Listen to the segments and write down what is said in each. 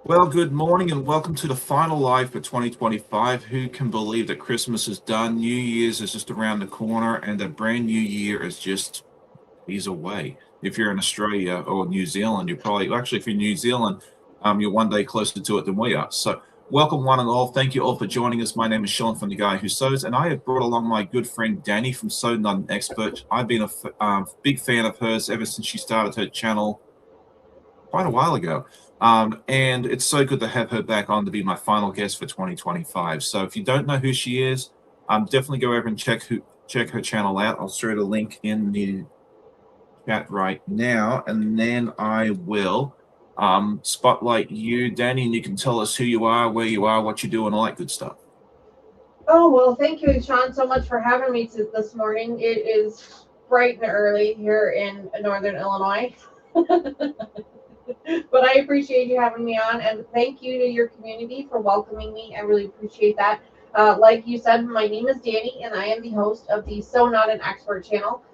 Well, good morning and welcome to the final live for 2025. Who can believe that Christmas is done? New Year's is just around the corner and a brand new year is just he's away. If you're in Australia or New Zealand, you're probably actually if you're in New Zealand, you're one day closer to it than we are. So welcome one and all. Thank you all for joining us. My name is Sean from The Guy Who Sews, and I have brought along my good friend Dani from Sew Not an Expert. I've been a big fan of hers ever since she started her channel quite a while ago. And it's so good to have her back on to be my final guest for 2025. So if you don't know who she is, definitely go over and check her channel out. I'll throw the link in the chat right now, and then I will spotlight you, Dani, and you can tell us who you are, where you are, what you do, and all that good stuff. Oh, well, thank you, Sean, so much for having me this morning. It is bright and early here in Northern Illinois. But I appreciate you having me on, and thank you to your community for welcoming me. I really appreciate that. Like you said, my name is Dani, and I am the host of the Sew Not an Expert channel.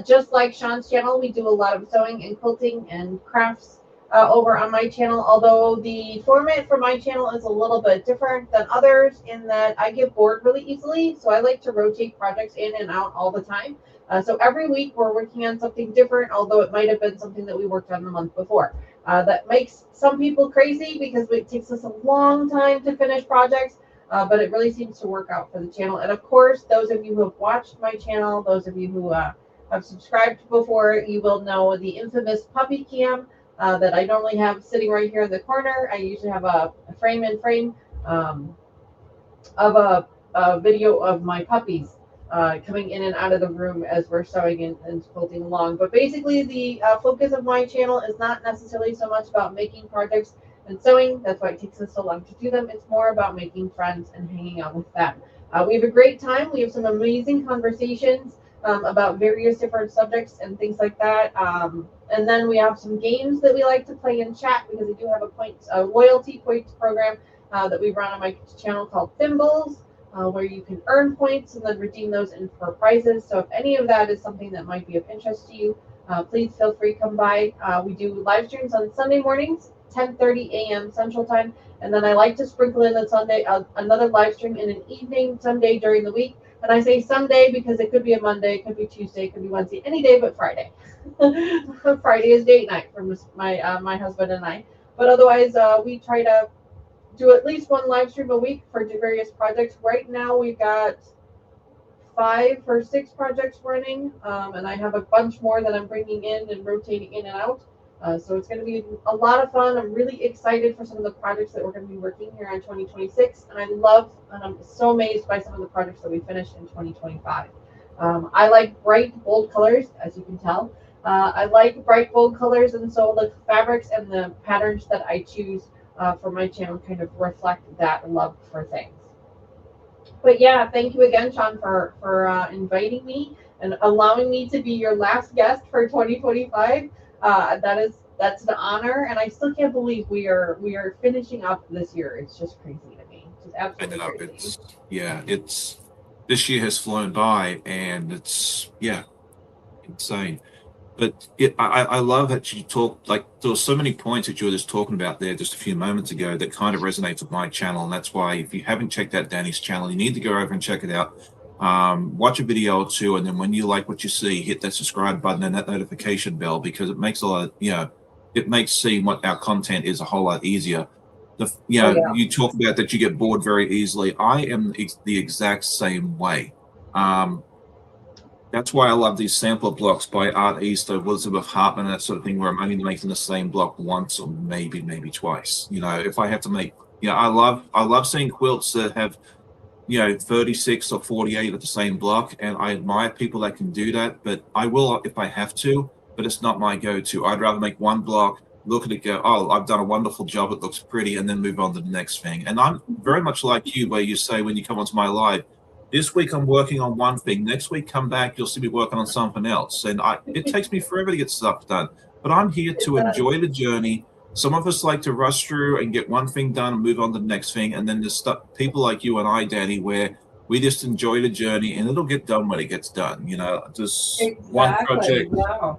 Just like Sean's channel, we do a lot of sewing and quilting and crafts over on my channel, although the format for my channel is a little bit different than others in that I get bored really easily, so I like to rotate projects in and out all the time. So every week we're working on something different, although it might have been something that we worked on the month before. That makes some people crazy because it takes us a long time to finish projects, but it really seems to work out for the channel. And of course, those of you who have watched my channel, those of you who have subscribed before, you will know the infamous puppy cam that I normally have sitting right here in the corner. I usually have a frame in frame of a video of my puppies coming in and out of the room as we're sewing and quilting along. But basically, the focus of my channel is not necessarily so much about making projects and sewing. That's why it takes us so long to do them. It's more about making friends and hanging out with them. We have a great time. We have some amazing conversations about various different subjects and things like that. And then we have some games that we like to play in chat because we do have a loyalty points program that we run on my channel called Thimbles, where you can earn points and then redeem those in for prizes. So if any of that is something that might be of interest to you, please feel free to come by. We do live streams on Sunday mornings, 10:30 a.m. Central Time, and then I like to sprinkle in another live stream in an evening someday during the week. And I say Sunday because it could be a Monday, it could be Tuesday, it could be Wednesday, any day but Friday. Friday is date night for my husband and I. But otherwise, we try to do at least one live stream a week for various projects. Right now, we've got 5 or 6 projects running, and I have a bunch more that I'm bringing in and rotating in and out. So it's going to be a lot of fun. I'm really excited for some of the projects that we're going to be working here on 2026, and I'm so amazed by some of the projects that we finished in 2025. I like bright, bold colors, as you can tell. I like bright, bold colors, and so the fabrics and the patterns that I choose for my channel kind of reflect that love for things. But yeah, thank you again, Sean, for inviting me and allowing me to be your last guest for 2025. That's an honor, and I still can't believe we are finishing up this year. It's just crazy to me. It's I absolutely know crazy. it's this year has flown by, and it's insane. But I love that you talk like there were so many points that you were just talking about there just a few moments ago that kind of resonates with my channel, and that's why if you haven't checked out Dani's channel, you need to go over and check it out. Watch a video or two, and then when you like what you see, hit that subscribe button and that notification bell because it makes it makes seeing what our content is a whole lot easier. Oh yeah. You talk about that you get bored very easily. I am the exact same way. Um, that's why I love these sampler blocks by Art Easter, Elizabeth Hartman, that sort of thing, where I'm only making the same block once or maybe twice. If I have to make, I love seeing quilts that have 36 or 48 of the same block, and I admire people that can do that. But I will if I have to, but it's not my go-to. I'd rather make one block, look at it, go, oh, I've done a wonderful job. It looks pretty, and then move on to the next thing. And I'm very much like you, where you say when you come onto my live, this week I'm working on one thing. Next week, come back, you'll see me working on something else. And it takes me forever to get stuff done. But I'm here It to enjoy does. the journey. Some of us like to rush through and get one thing done and move on to the next thing. And then there's stuff, people like you and I, Dani, where we just enjoy the journey and it'll get done when it gets done. Just one Exactly. project Yeah.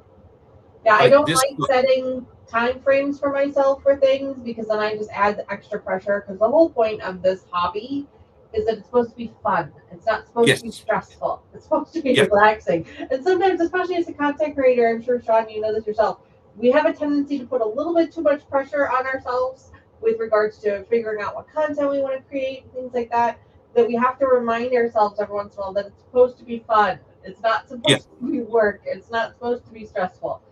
Yeah, I like don't this. like setting time frames for myself for things, because then I just add the extra pressure, because the whole point of this hobby is that it's supposed to be fun. It's not supposed to be Yes. stressful. It's supposed to be Yeah. relaxing. And sometimes, especially as a content creator, I'm sure, Sean, you know this yourself, we have a tendency to put a little bit too much pressure on ourselves with regards to figuring out what content we want to create, things like that, that we have to remind ourselves every once in a while that it's supposed to be fun. It's not Yeah. supposed to be work. It's not supposed to be stressful.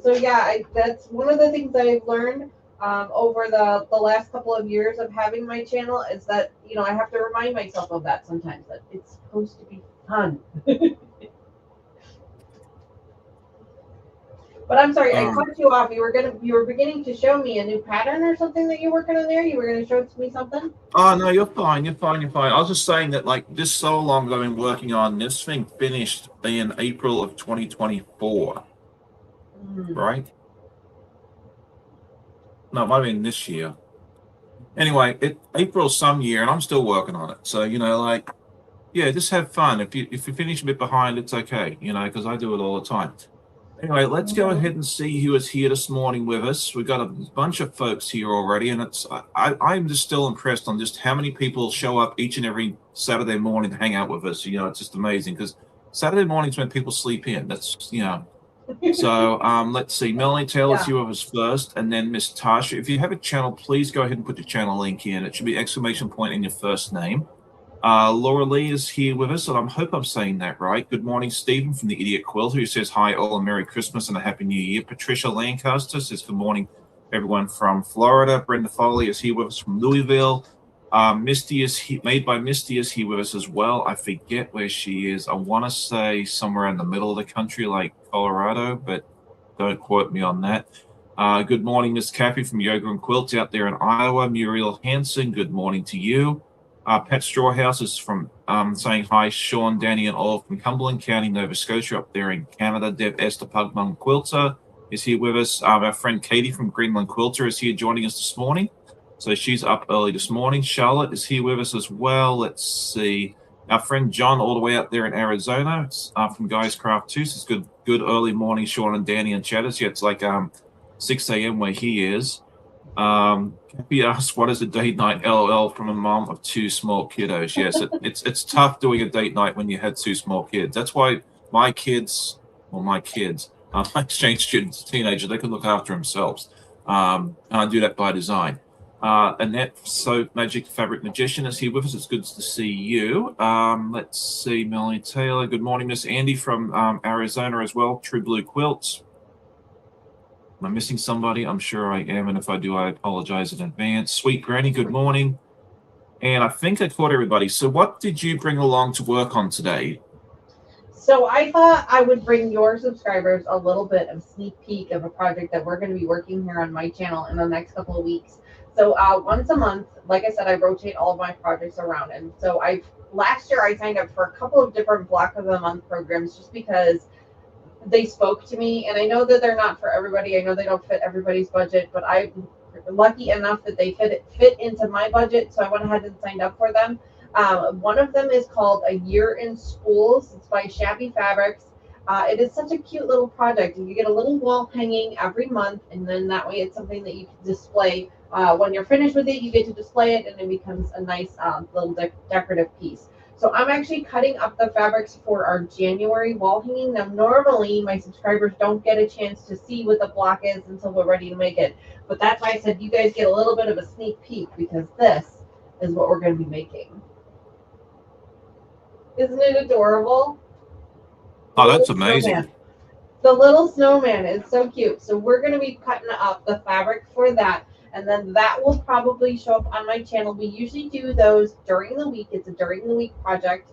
So yeah, that's one of the things I've learned over the last couple of years of having my channel, is that, you know, I have to remind myself of that sometimes, that it's supposed to be fun. But I'm sorry, I Um, cut you off. You were beginning to show me a new pattern or something that you're working on there. You were going to show me something. oh no, you're fine. You're fine. You're fine. I was just saying that like this so long I've been working on this thing finished in April of 2024, Mm. right? No, it might have been this year. Anyway, April some year, and I'm still working on it. So like, yeah, just have fun. If you finish a bit behind, it's okay. Because I do it all the time. Anyway, let's go ahead and see who is here this morning with us. We've got a bunch of folks here already, and I'm just still impressed on just how many people show up each and every Saturday morning to hang out with us. It's just amazing, because Saturday mornings when people sleep in. That's. So let's see. Melanie Taylor's here with us first, and then Miss Tasha. If you have a channel, please go ahead and put your channel link in. It should be exclamation point in your first name. Laura Lee is here with us, and I hope I'm saying that right. Good morning, Stephen from the Idiot Quilt, who says hi, all, and Merry Christmas and a Happy New Year. Patricia Lancaster says good morning, everyone from Florida. Brenda Foley is here with us from Louisville. Misty is made by Misty is here with us as well. I forget where she is. I want to say somewhere in the middle of the country, like Colorado, but don't quote me on that. Good morning, Miss Kathy from Yoga and Quilts out there in Iowa. Muriel Hanson, good morning to you. Pat Strawhouse is from saying hi, Sean, Dani, and all from Cumberland County, Nova Scotia, up there in Canada. Deb Esther Pugmung Quilter is here with us. Our friend Katie from Greenland Quilter is here joining us this morning. So she's up early this morning. Charlotte is here with us as well. Let's see. Our friend John, all the way out there in Arizona, from Guys Craft 2. So it's good early morning, Sean and Dani and Chatters. Yeah, it's like 6 a.m. where he is. He asked, what is a date night? LOL, from a mom of 2 small kiddos. Yes, it's tough doing a date night when you had 2 small kids. That's why my exchange students, teenagers, they can look after themselves. And I do that by design. Annette, So Magic Fabric Magician, is here with us. It's good to see you. Let's see, Melanie Taylor. Good morning, Miss Andy from Arizona as well. True Blue Quilts. Am I missing somebody? I'm sure I am, and if I do, I apologize in advance. Sweet Granny, good morning. And I think I caught everybody. So what did you bring along to work on today? So I thought I would bring your subscribers a little bit of sneak peek of a project that we're going to be working here on my channel in the next couple of weeks. So once a month, like I said, I rotate all of my projects around. And so last year I signed up for a couple of different block of the month programs, just because they spoke to me, and I know that they're not for everybody. I know they don't fit everybody's budget, but I'm lucky enough that they fit into my budget, so I went ahead and signed up for them. One of them is called A Year in Schools. It's by Shabby Fabrics. It is such a cute little project. You get a little wall hanging every month, and then that way it's something that you can display. When you're finished with it, you get to display it, and it becomes a nice little decorative piece. So I'm actually cutting up the fabrics for our January wall hanging. Now, normally my subscribers don't get a chance to see what the block is until we're ready to make it. But that's why I said you guys get a little bit of a sneak peek, because this is what we're going to be making. Isn't it adorable? Oh, that's amazing. Snowman. The little snowman is so cute. So we're going to be cutting up the fabric for that. And then that will probably show up on my channel. We usually do those during the week. It's a during the week project.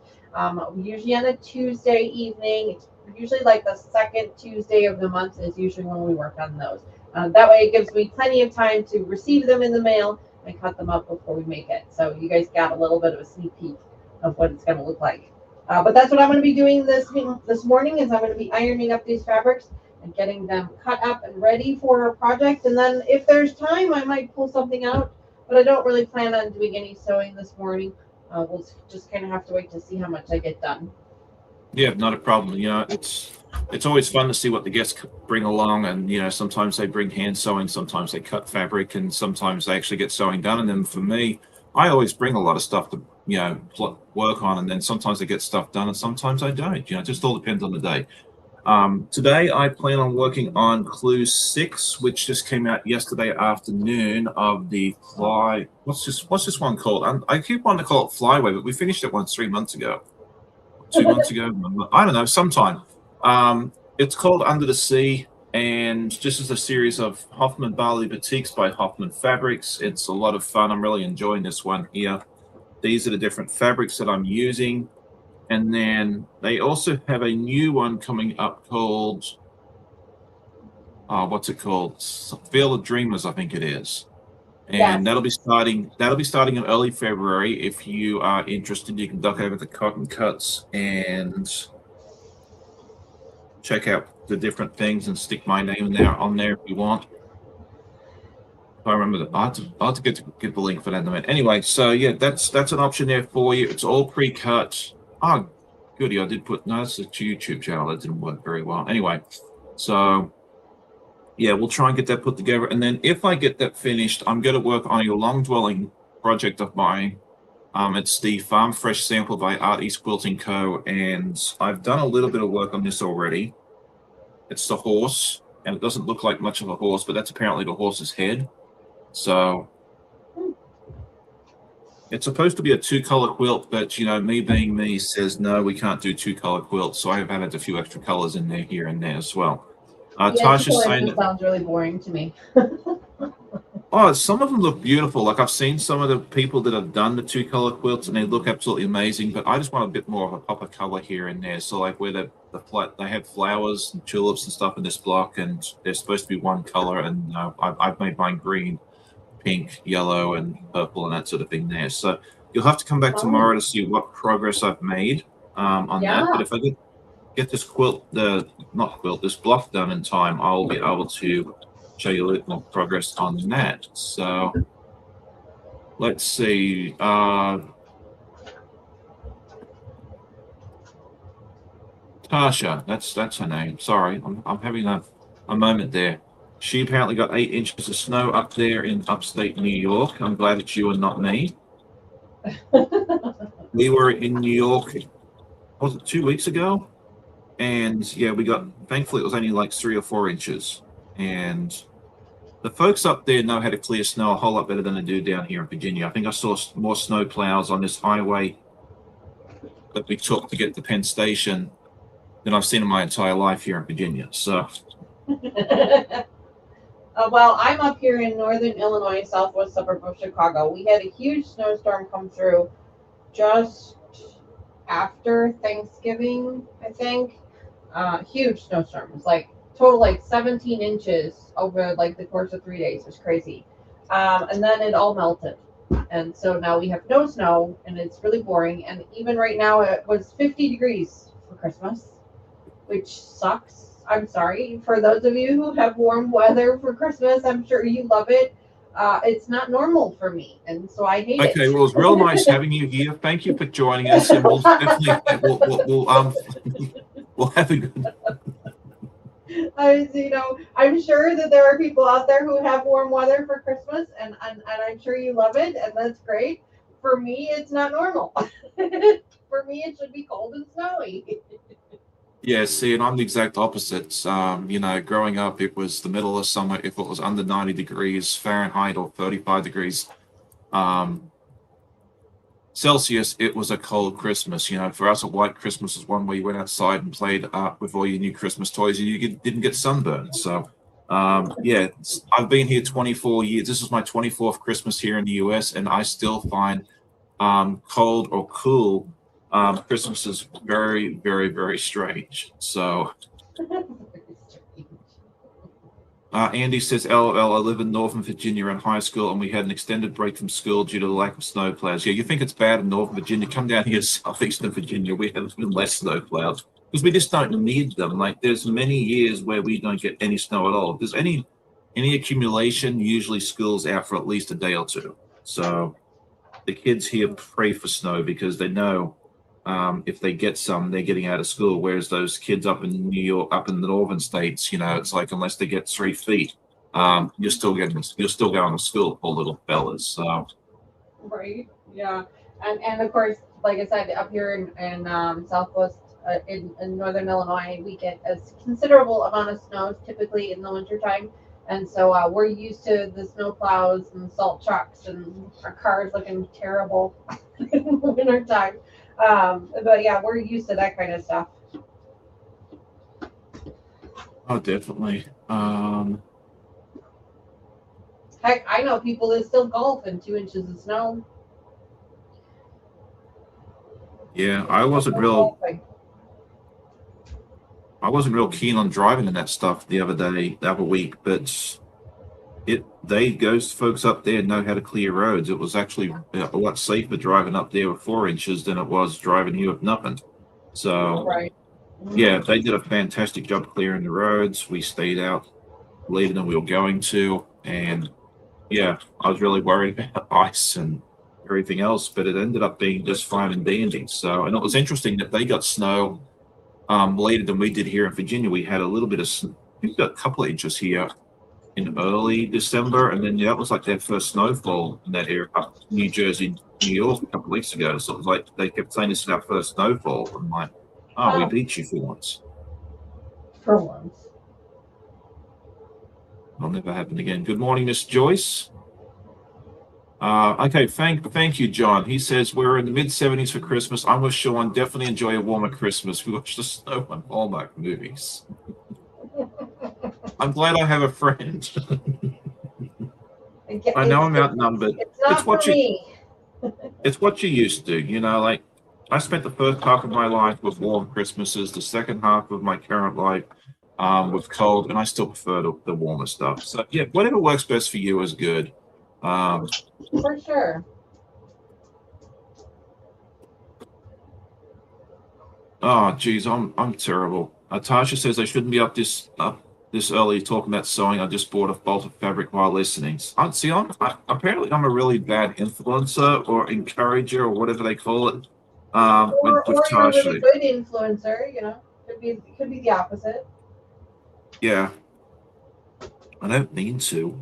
Usually on a Tuesday evening. It's usually like the second Tuesday of the month is usually when we work on those. That way it gives me plenty of time to receive them in the mail and cut them up before we make it. So you guys got a little bit of a sneak peek of what it's going to look like. But that's what I'm going to be doing this morning, is I'm going to be ironing up these fabrics and getting them cut up and ready for a project. And then if there's time, I might pull something out, but I don't really plan on doing any sewing this morning. We'll just kind of have to wait to see how much I get done. Yeah, not a problem. It's always fun to see what the guests bring along, and sometimes they bring hand sewing, sometimes they cut fabric, and sometimes they actually get sewing done. And then for me, I always bring a lot of stuff to work on, and then sometimes I get stuff done, and sometimes I don't. It just all depends on the day. Today I plan on working on Clue 6, which just came out yesterday afternoon of the fly. What's this one called? I keep wanting to call it Flyway, but we finished it once 3 months ago. 2 months ago. I don't know, sometime. It's called Under the Sea, and just as a series of Hoffman Bali Batiks by Hoffman Fabrics. It's a lot of fun. I'm really enjoying this one here. These are the different fabrics that I'm using. And then they also have a new one coming up called, what's it called? Field of Dreamers, I think it is. And Yes. that'll be starting in early February. If you are interested, you can duck over to Cotton Cuts and check out the different things and stick my name on there if you want. If I remember that, I have to get the link for that in a minute. Anyway, so yeah, that's an option there for you. It's all pre-cut. Oh, goody, I did put no, it's a YouTube channel that didn't work very well. Anyway, so yeah, we'll try and get that put together. And then if I get that finished, I'm going to work on a long dwelling project of mine. It's the Farm Fresh sample by Art East Quilting Co. And I've done a little bit of work on this already. It's the horse, and it doesn't look like much of a horse, but that's apparently the horse's head. So it's supposed to be a 2-color quilt, but me being me says no, we can't do 2-color quilts. So I've added a few extra colors in there here and there as well. Yeah, Tasha's saying that sounds really boring to me. Oh, some of them look beautiful. Like I've seen some of the people that have done the 2-color quilts, and they look absolutely amazing. But I just want a bit more of a pop of color here and there. So like where they have flowers and tulips and stuff in this block, and they're supposed to be one color, and I've made mine green, pink, yellow, and purple, and that sort of thing there. So you'll have to come back tomorrow to see what progress I've made on that. But if I get this this block done in time, I'll be able to show you a little more progress on that. So let's see. Tasha, that's her name. Sorry, I'm having a moment there. She apparently got 8 inches of snow up there in upstate New York. I'm glad it's you and not me. We were in New York, was it 2 weeks ago? And yeah, thankfully it was only like 3 or 4 inches. And the folks up there know how to clear snow a whole lot better than they do down here in Virginia. I think I saw more snow plows on this highway that we took to get to Penn Station than I've seen in my entire life here in Virginia. So, well, I'm up here in northern Illinois, southwest suburb of Chicago. We had a huge snowstorm come through just after Thanksgiving, I think. Huge snowstorm. It was like total like 17 inches over like the course of 3 days. It was crazy. And then it all melted. And so now we have no snow, and it's really boring. And even right now it was 50 degrees for Christmas, which sucks. I'm sorry. For those of you who have warm weather for Christmas, I'm sure you love it. It's not normal for me, and so I hate it. Okay, well, it's real nice having you here. Thank you for joining us, and we'll definitely we'll have a good. I'm sure that there are people out there who have warm weather for Christmas, and I'm sure you love it, and that's great. For me, it's not normal. For me, it should be cold and snowy. Yeah, see, and I'm the exact opposite. Growing up, it was the middle of summer. If it was under 90 degrees Fahrenheit or 35 degrees Celsius, it was a cold Christmas. For us, a white Christmas is one where you went outside and played with all your new Christmas toys, and you didn't get sunburned. So, yeah, I've been here 24 years. This is my 24th Christmas here in the U.S., and I still find cold or cool Christmas is very, very, very strange. So, Andy says, LOL, I live in Northern Virginia in high school, and we had an extended break from school due to the lack of snow plows. Yeah, you think it's bad in Northern Virginia? Come down here to southeastern Virginia. We have less snow plows because we just don't need them. Like, there's many years where we don't get any snow at all. If there's any accumulation, usually school's out for at least a day or two. So the kids here pray for snow because they know If they get some, they're getting out of school. Whereas those kids up in New York, up in the northern states, it's like unless they get 3 feet, you're still going to school, poor little fellas. So Right. Yeah. And of course, like I said, up here in Southwest in northern Illinois, we get a considerable amount of snow typically in the wintertime. And so we're used to the snow plows and salt trucks and our cars looking terrible in the wintertime. But yeah, we're used to that kind of stuff. oh, definitely. Heck, I know people that still golf in 2 inches of snow. Yeah, Golfing. I wasn't real keen on driving in that stuff the other week, but those folks up there know how to clear roads. It was actually a lot safer driving up there with 4 inches than it was driving here with nothing. So Right. yeah, they did a fantastic job clearing the roads. We stayed out later than we were going to, and yeah, I was really worried about ice and everything else, but it ended up being just fine and dandy. So, and it was interesting that they got snow later than we did here in Virginia. We had a little bit of, we got a couple of inches here in early December, and then that was like their first snowfall in that area, up New Jersey, New York, a couple of weeks ago. So it was like they kept saying this is our first snowfall. I'm like, oh, we beat you for once. For once. It'll never happen again. Good morning, Miss Joyce. Okay, thank you, John. He says we're in the mid-70s for Christmas. I'm with Sean. Definitely enjoy a warmer Christmas. We watch the snow and Hallmark movies. I'm glad I have a friend. I know I'm outnumbered. It's not for me. It's what you used to, like I spent the first half of my life with warm Christmases, the second half of my current life with cold, and I still prefer the warmer stuff. So yeah, whatever works best for you is good. For sure. Oh, geez, I'm terrible. Tasha says I shouldn't be up this early talking about sewing. I just bought a bolt of fabric while listening. Apparently I'm a really bad influencer or encourager or whatever they call it. With Or you're a Tasha. really good influencer. Could be the opposite. Yeah, I don't mean to.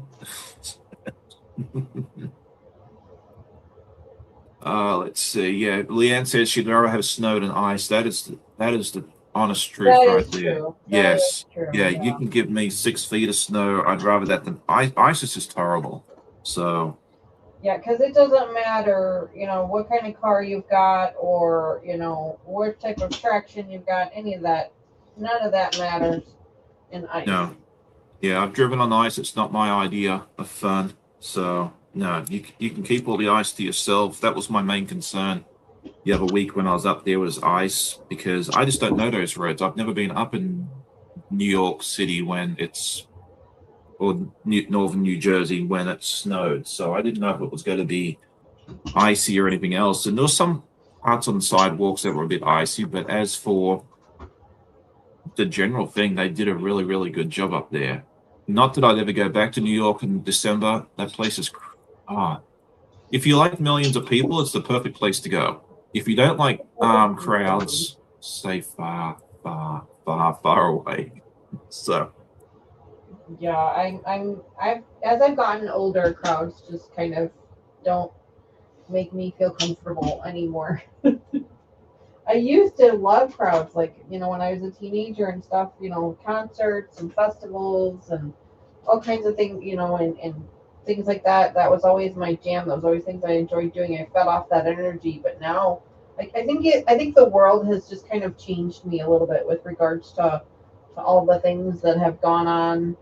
Let's see. Yeah, Leanne says she'd rather have snow than ice. That is the honest truth right there. True. Yes. True. Yeah, you can give me 6 feet of snow. I'd rather that than ice. Ice is just horrible. So. Yeah, because it doesn't matter, what kind of car you've got or, what type of traction you've got, any of that. None of that matters in ice. No. Yeah, I've driven on ice. It's not my idea of fun. So, no, you can keep all the ice to yourself. That was my main concern the other week when I was up there was ice, because I just don't know those roads. I've never been up in New York City or northern New Jersey when it snowed. So I didn't know if it was going to be icy or anything else. And there was some parts on the sidewalks that were a bit icy, but as for the general thing, they did a really, really good job up there. Not that I'd ever go back to New York in December. That place is, if you like millions of people, it's the perfect place to go. If you don't like crowds, stay far, far, far, far away. So. Yeah, as I've gotten older, crowds just kind of don't make me feel comfortable anymore. I used to love crowds, like, when I was a teenager and stuff, concerts and festivals and all kinds of things, and things like that. That was always my jam. That was always things I enjoyed doing. I fed off that energy. But now, I think the world has just kind of changed me a little bit with regards to all the things that have gone on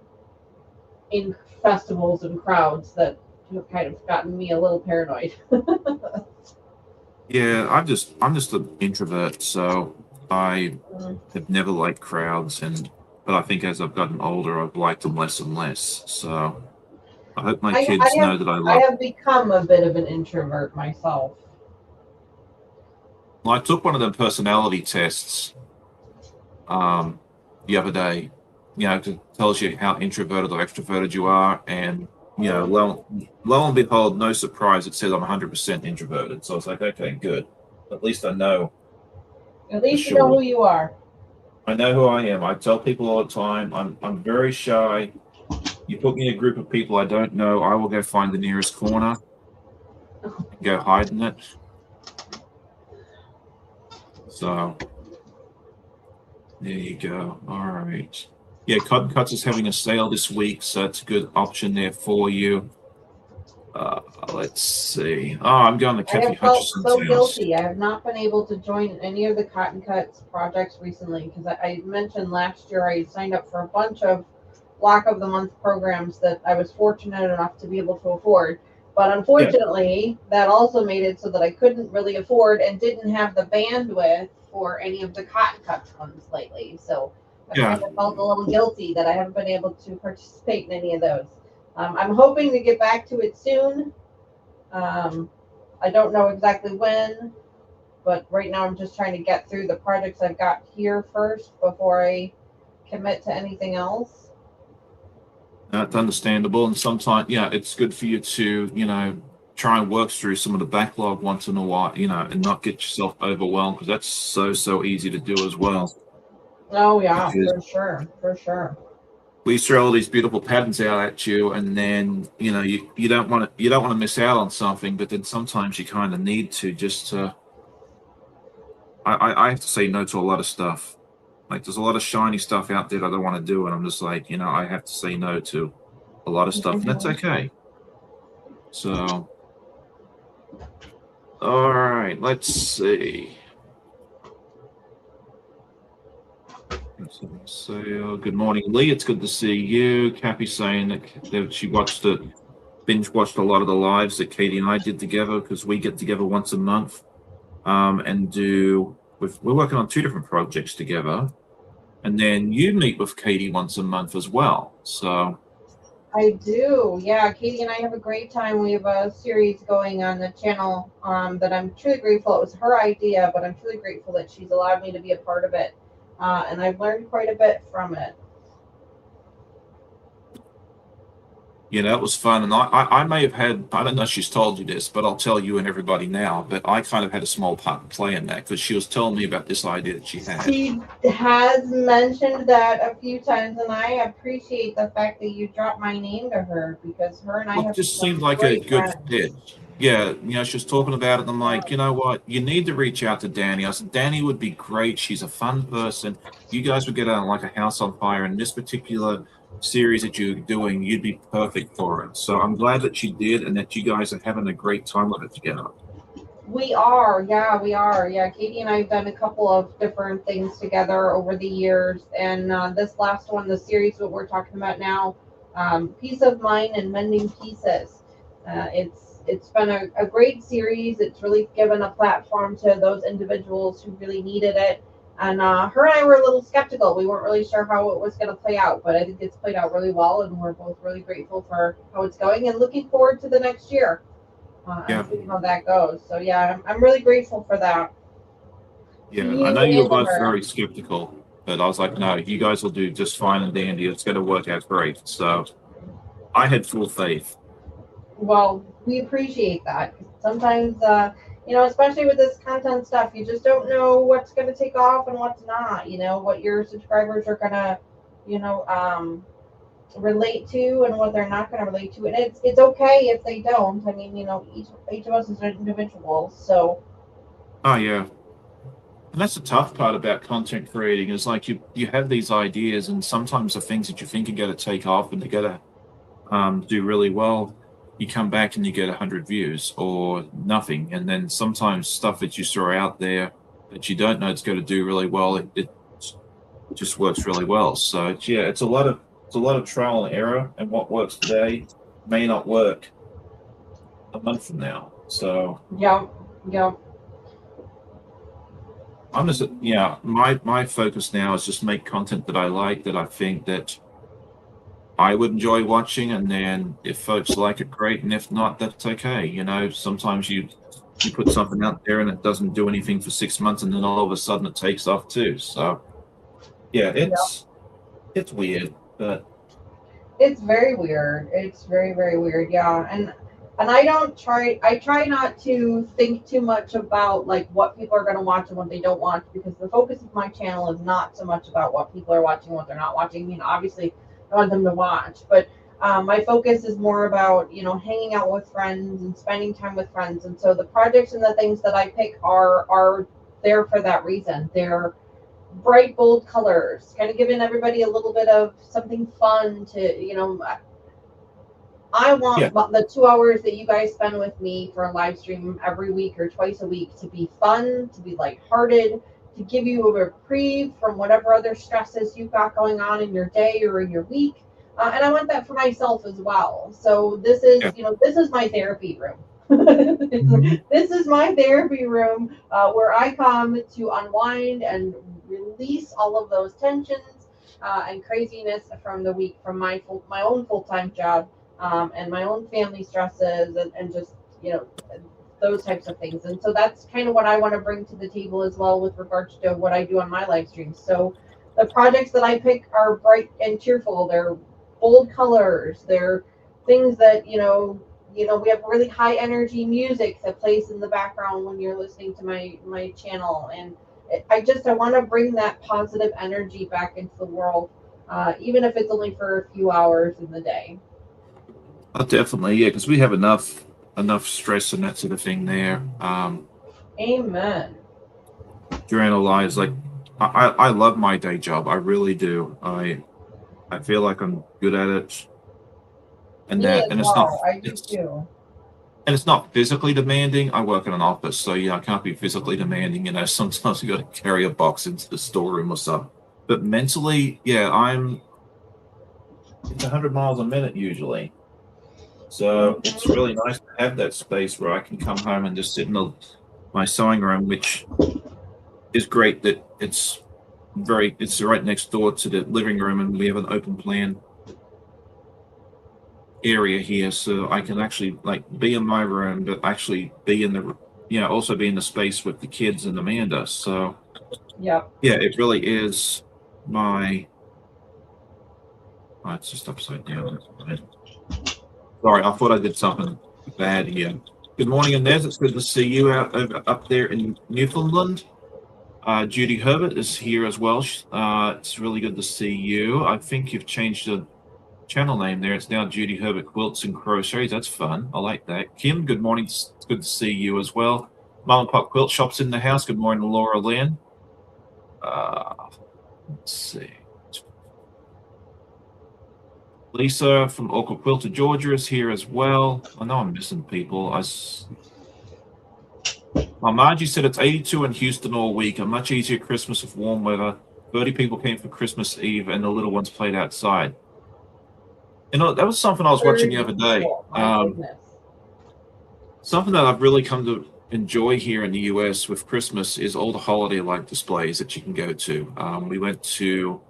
in festivals and crowds that have kind of gotten me a little paranoid. Yeah, I'm just an introvert, so I have never liked crowds, but I think as I've gotten older, I've liked them less and less. So I hope my kids know that I love. I have become a bit of an introvert myself. Well, I took one of the personality tests the other day. It tells you how introverted or extroverted you are, and lo and behold, no surprise, it says I'm 100% introverted. So it's like, okay, good. At least I know At least you know sure. who you are. I know who I am. I tell people all the time, I'm very shy. You put me in a group of people I don't know, I will go find the nearest corner and go hide in it. So there you go. All right. Yeah, Cotton Cuts is having a sale this week, so it's a good option there for you. Let's see. Oh, I'm going to I Kathy have felt Hutchison's so house. guilty. I have not been able to join any of the Cotton Cuts projects recently because I mentioned last year I signed up for a bunch of Block of the Month programs that I was fortunate enough to be able to afford. But Yeah, unfortunately, that also made it so that I couldn't really afford and didn't have the bandwidth for any of the Cotton Cuts ones lately. So I've yeah. kind of felt a little guilty that I haven't been able to participate in any of those. I'm hoping to get back to it soon. Um, I don't know exactly when, but right now I'm just trying to get through the projects I've got here first before I commit to anything else. That's understandable. And sometimes, yeah, it's good for you to, try and work through some of the backlog once in a while, and not get yourself overwhelmed because that's so easy to do as well. Oh yeah, Because for sure, for sure. we throw all these beautiful patterns out at you, and then you don't want to miss out on something, but then sometimes you kind of need to just to. I have to say no to a lot of stuff. Like there's a lot of shiny stuff out there that I don't want to do, and I'm just like, I have to say no to a lot of stuff, and that's Mhm. okay. So, all right, let's see. So, good morning, Lee. It's good to see you. Kathy saying that she binge watched a lot of the lives that Katie and I did together because we get together once a month, and we're working on two different projects together, and then you meet with Katie once a month as well. So, I do. Yeah, Katie and I have a great time. We have a series going on the channel that I'm truly grateful. It was her idea, but I'm truly grateful that she's allowed me to be a part of it. And I've learned quite a bit from it. it was fun. And I may have had, I don't know if she's told you this, but I'll tell you and everybody now, but I kind of had a small part to play in that because she was telling me about this idea that she had. She has mentioned that a few times, and I appreciate the fact that you dropped my name to her because her and I Well, it have just seemed become like a great good fit. friends. Yeah, she was talking about it, and I'm Yeah. like, you know what? You need to reach out to Dani. I said, Dani would be great. She's a fun person. You guys would get on like a house on fire. In this particular series that you're doing, you'd be perfect for it. So I'm glad that she did, and that you guys are having a great time with it together. We are, yeah, we are. Yeah, Katie and I have done a couple of different things together over the years, and this last one, the series that we're talking about now, Peace of Mind and Mending Pieces. It's been a great series. It's really given a platform to those individuals who really needed it. And her and I were a little skeptical. We weren't really sure how it was going to play out, but I think it's played out really well, and we're both really grateful for how it's going and looking forward to the next year and Yeah, see how that goes. So yeah, I'm really grateful for that to yeah. I you know you were and to both her. very skeptical, but I was like, no, you guys will do just fine and dandy. It's going to work out great. So I had full faith. Well, we appreciate that. Sometimes, especially with this content stuff, you just don't know what's going to take off and what's not. You know what your subscribers are going to, you know, relate to and what they're not going to relate to, and it's okay if they don't. I mean, each of us is an individual, so Oh yeah. And that's the tough part about content creating is like you have these ideas, and sometimes the things that you think are going to take off and they're going to do really well, you come back and you get 100 views or nothing, and then sometimes stuff that you throw out there that you don't know it's going to do really well, it just works really well. So yeah, it's a lot of trial and error, and what works today may not work a month from now. So yeah, yeah. I'm just yeah, my focus now is just make content that I like, that I think that I would enjoy watching, and then if folks like it, great, and if not, that's okay. Sometimes you put something out there and it doesn't do anything for 6 months, and then all of a sudden it takes off too. So yeah, it's weird, but It's very weird. It's very, very weird. Yeah. And And I try not to think too much about like what people are going to watch and what they don't watch, because the focus of my channel is not so much about what people are watching, what they're not watching. I mean, obviously I want them to watch, but my focus is more about, hanging out with friends and spending time with friends. And so the projects and the things that I pick are there for that reason. They're bright, bold colors, kind of giving everybody a little bit of something fun to, I Yeah. want the 2 hours that you guys spend with me for a live stream every week or twice a week to be fun, to be lighthearted, to give you a reprieve from whatever other stresses you've got going on in your day or in your week. And I want that for myself as well. So this Yeah. is, this is my therapy room. Mhm. This is my therapy room where I come to unwind and release all of those tensions and craziness from the week, from my own full-time job, and my own family stresses, and just, those types of things. And so that's kind of what I want to bring to the table as well with regards to what I do on my live streams. So the projects that I pick are bright and cheerful. They're bold colors. They're things that, we have really high energy music that plays in the background when you're listening to my channel. And I want to bring that positive energy back into the world, even if it's only for a few hours in the day. Definitely, yeah, because we have enough stress and that sort of thing there Amen. during our lives. Like, I love my day job. I really do. I feel like I'm good at it, and Me that, as and well. I do too. it's not physically demanding. I work in an office, so yeah, I can't be physically demanding. Sometimes you got to carry a box into the storeroom or something. But mentally, yeah, it's 100 miles a minute usually. So it's really nice to have that space where I can come home and just sit in my sewing room, which is great that it's right next door to the living room, and we have an open plan area here, so I can actually like be in my room, but actually be in also be in the space with the kids and Amanda. So Yep. yeah, it really is my. Oh, it's just upside down. Sorry, I thought I did something bad here. Good morning, Inez. It's good to see you up there in Newfoundland. Judy Herbert is here as well. It's really good to see you. I think you've changed the channel name there. It's now Judy Herbert Quilts and Crochets. That's fun. I like that. Kim, good morning. It's good to see you as well. Mom and Pop Quilt Shop's in the house. Good morning, Laura Lynn. Let's see. Lisa from Orca Quilter, Georgia is here as well. I know I'm missing people. Margie said it's 82 in Houston all week. A much easier Christmas with warm weather. 30 people came for Christmas Eve, and the little ones played outside. That was something I was watching the other day. My goodness. Something that I've really come to enjoy here in the US with Christmas is all the holiday light displays that you can go to. We went to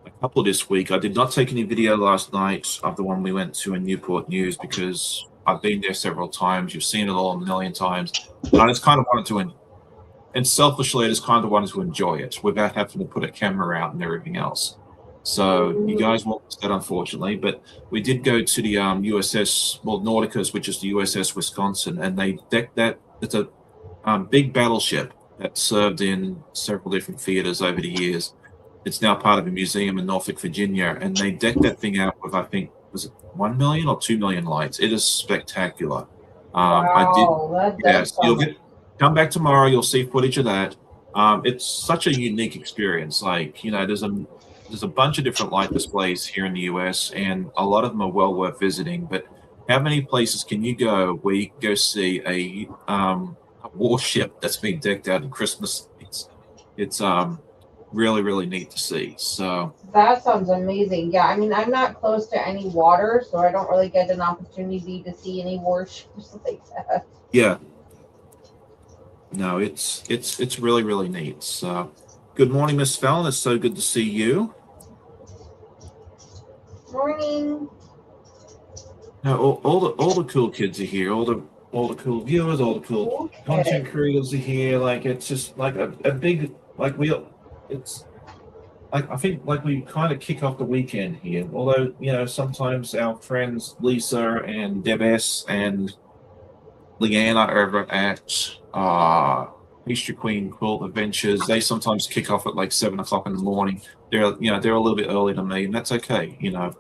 a couple this week. I did not take any video last night of the one we went to in Newport News because I've been there several times. You've seen it all a million times. And I just kind of wanted to, and selfishly, I just kind of wanted to enjoy it without having to put a camera out and everything else. So you guys won't miss that, unfortunately. But we did go to the USS, well, Nauticus, which is the USS Wisconsin, and they decked that. It's a big battleship that served in several different theaters over the years. It's now part of a museum in Norfolk, Virginia, and they decked that thing out with, I think, was it 1 million or 2 million lights? It is spectacular. I did, That yes. does You'll sound come back tomorrow. You'll see footage of that. It's such a unique experience. Like, there's a bunch of different light displays here in the US, and a lot of them are well worth visiting. But how many places can you go where you can go see a warship that's being decked out in Christmas? It's really, really neat to see. So that sounds amazing. Yeah, I mean, I'm not close to any water, so I don't really get an opportunity to see any warships like that. yeah, no, it's really, really neat. So good morning, Miss Fallon. It's so good to see you. Morning. No, all the cool kids are here. All the cool viewers, all the cool content creators are here. Like, it's just like a big, like, it's like, I think like we kind of kick off the weekend here. Although sometimes our friends Lisa and Deb S and Leanna over at Pastry Queen Quilt Adventures. They sometimes kick off at like 7 o'clock in the morning. They're a little bit early to me, and that's okay. I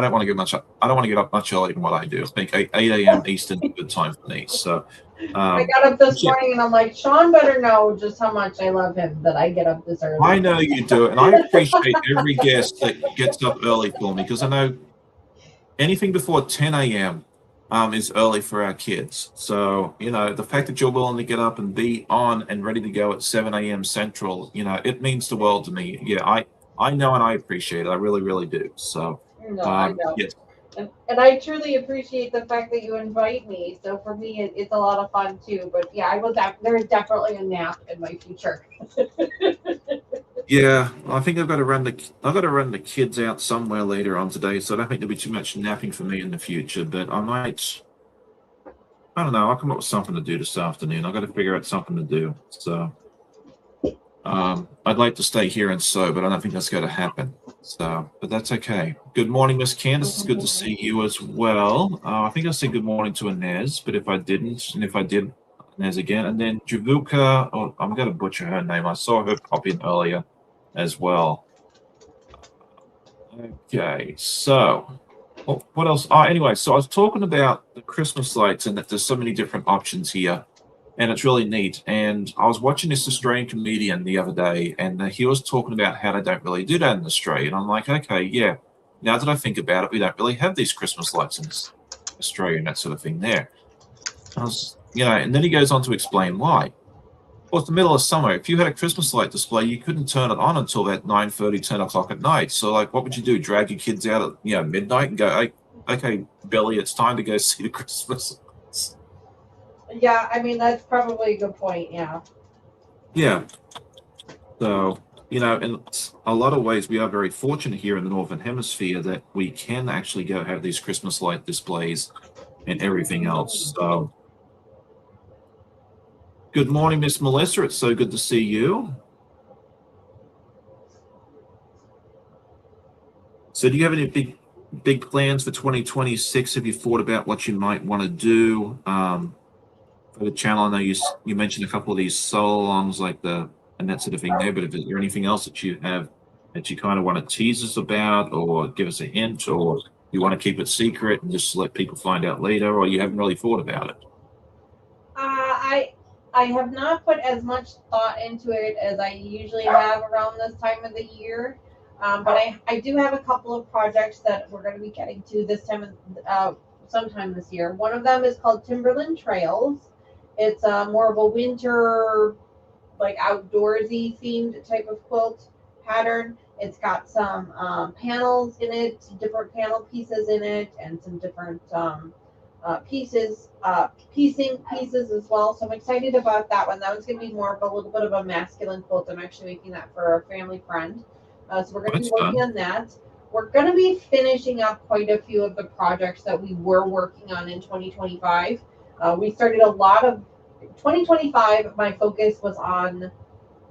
don't want to get much. I don't want to get up much earlier than what I do. I think 8 a.m. Eastern is a good time for me. So, I got up this yeah, morning and I'm like, Sean better know just how much I love him that I get up this I early. know you do it, and I appreciate every guest that gets up early for me because I know anything before 10 a.m. Is early for our kids. So, the fact that you're willing to get up and be on and ready to go at 7 a.m. Central, it means the world to me. Yeah, I know and I appreciate it. I really, really do. So, No, I know. yes. And I truly appreciate the fact that you invite me. So for me, it's a lot of fun too. But yeah, I will. There is definitely a nap in my future. Yeah, I think I've got to run the kids out somewhere later on today, so I don't think there'll be too much napping for me in the future, but I don't know, I'll come up with something to do this afternoon. I've got to figure out something to do. So I'd like to stay here and sew, but I don't think that's going to happen. So, but that's okay. Good morning, Miss Candace. It's good to see you as well. I think I said good morning to Inez, but if I didn't, and if I did, Inez again, and then Javuka. Oh, I'm going to butcher her name. I saw her pop in earlier as well. Okay, so what else? Anyway, so I was talking about the Christmas lights and that there's so many different options here, and it's really neat. And I was watching this Australian comedian the other day, and he was talking about how they don't really do that in Australia. And I'm like, okay, yeah. Now that I think about it, we don't really have these Christmas lights in Australia and that sort of thing there. And then he goes on to explain why. Well, it's the middle of summer. If you had a Christmas light display, you couldn't turn it on until about 9:30, 10 o'clock at night. So, like, what would you do? Drag your kids out at midnight and go, "Hey, okay, Billy, it's time to go see the Christmas lights." Yeah, I mean that's probably a good point. Yeah. Yeah. So, in a lot of ways, we are very fortunate here in the Northern Hemisphere that we can actually go have these Christmas light displays and everything else. So, good morning, Miss Melissa. It's so good to see you. So do you have any big plans for 2026? Have you thought about what you might want to do for the channel? I know you mentioned a couple of these solo longs and that sort of thing there, but is there anything else that you have that you kind of want to tease us about or give us a hint, or you want to keep it secret and just let people find out later, or you haven't really thought about it? I have not put as much thought into it as I usually have around this time of the year. But I do have a couple of projects that we're going to be getting to this time sometime this year. One of them is called Timberland Trails. It's more of a winter, like outdoorsy themed type of quilt pattern. It's got some panels in it, different panel pieces in it, and some different piecing pieces as well. So I'm excited about that one. That one's going to be more of a little bit of a masculine quilt. I'm actually making that for a family friend. So we're going to be That's working fun. on that. We're going to be finishing up quite a few of the projects that we were working on in 2025. We started a lot of 2025. My focus was on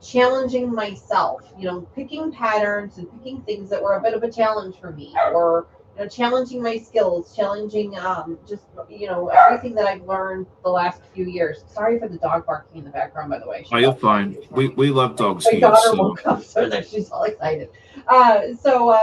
challenging myself, picking patterns and picking things that were a bit of a challenge for me, or challenging my skills, challenging just everything that I've learned the last few years. Sorry for the dog barking in the background, by the way. Oh, you're fine. We love dogs My here, daughter so woke up, so that she's all excited. So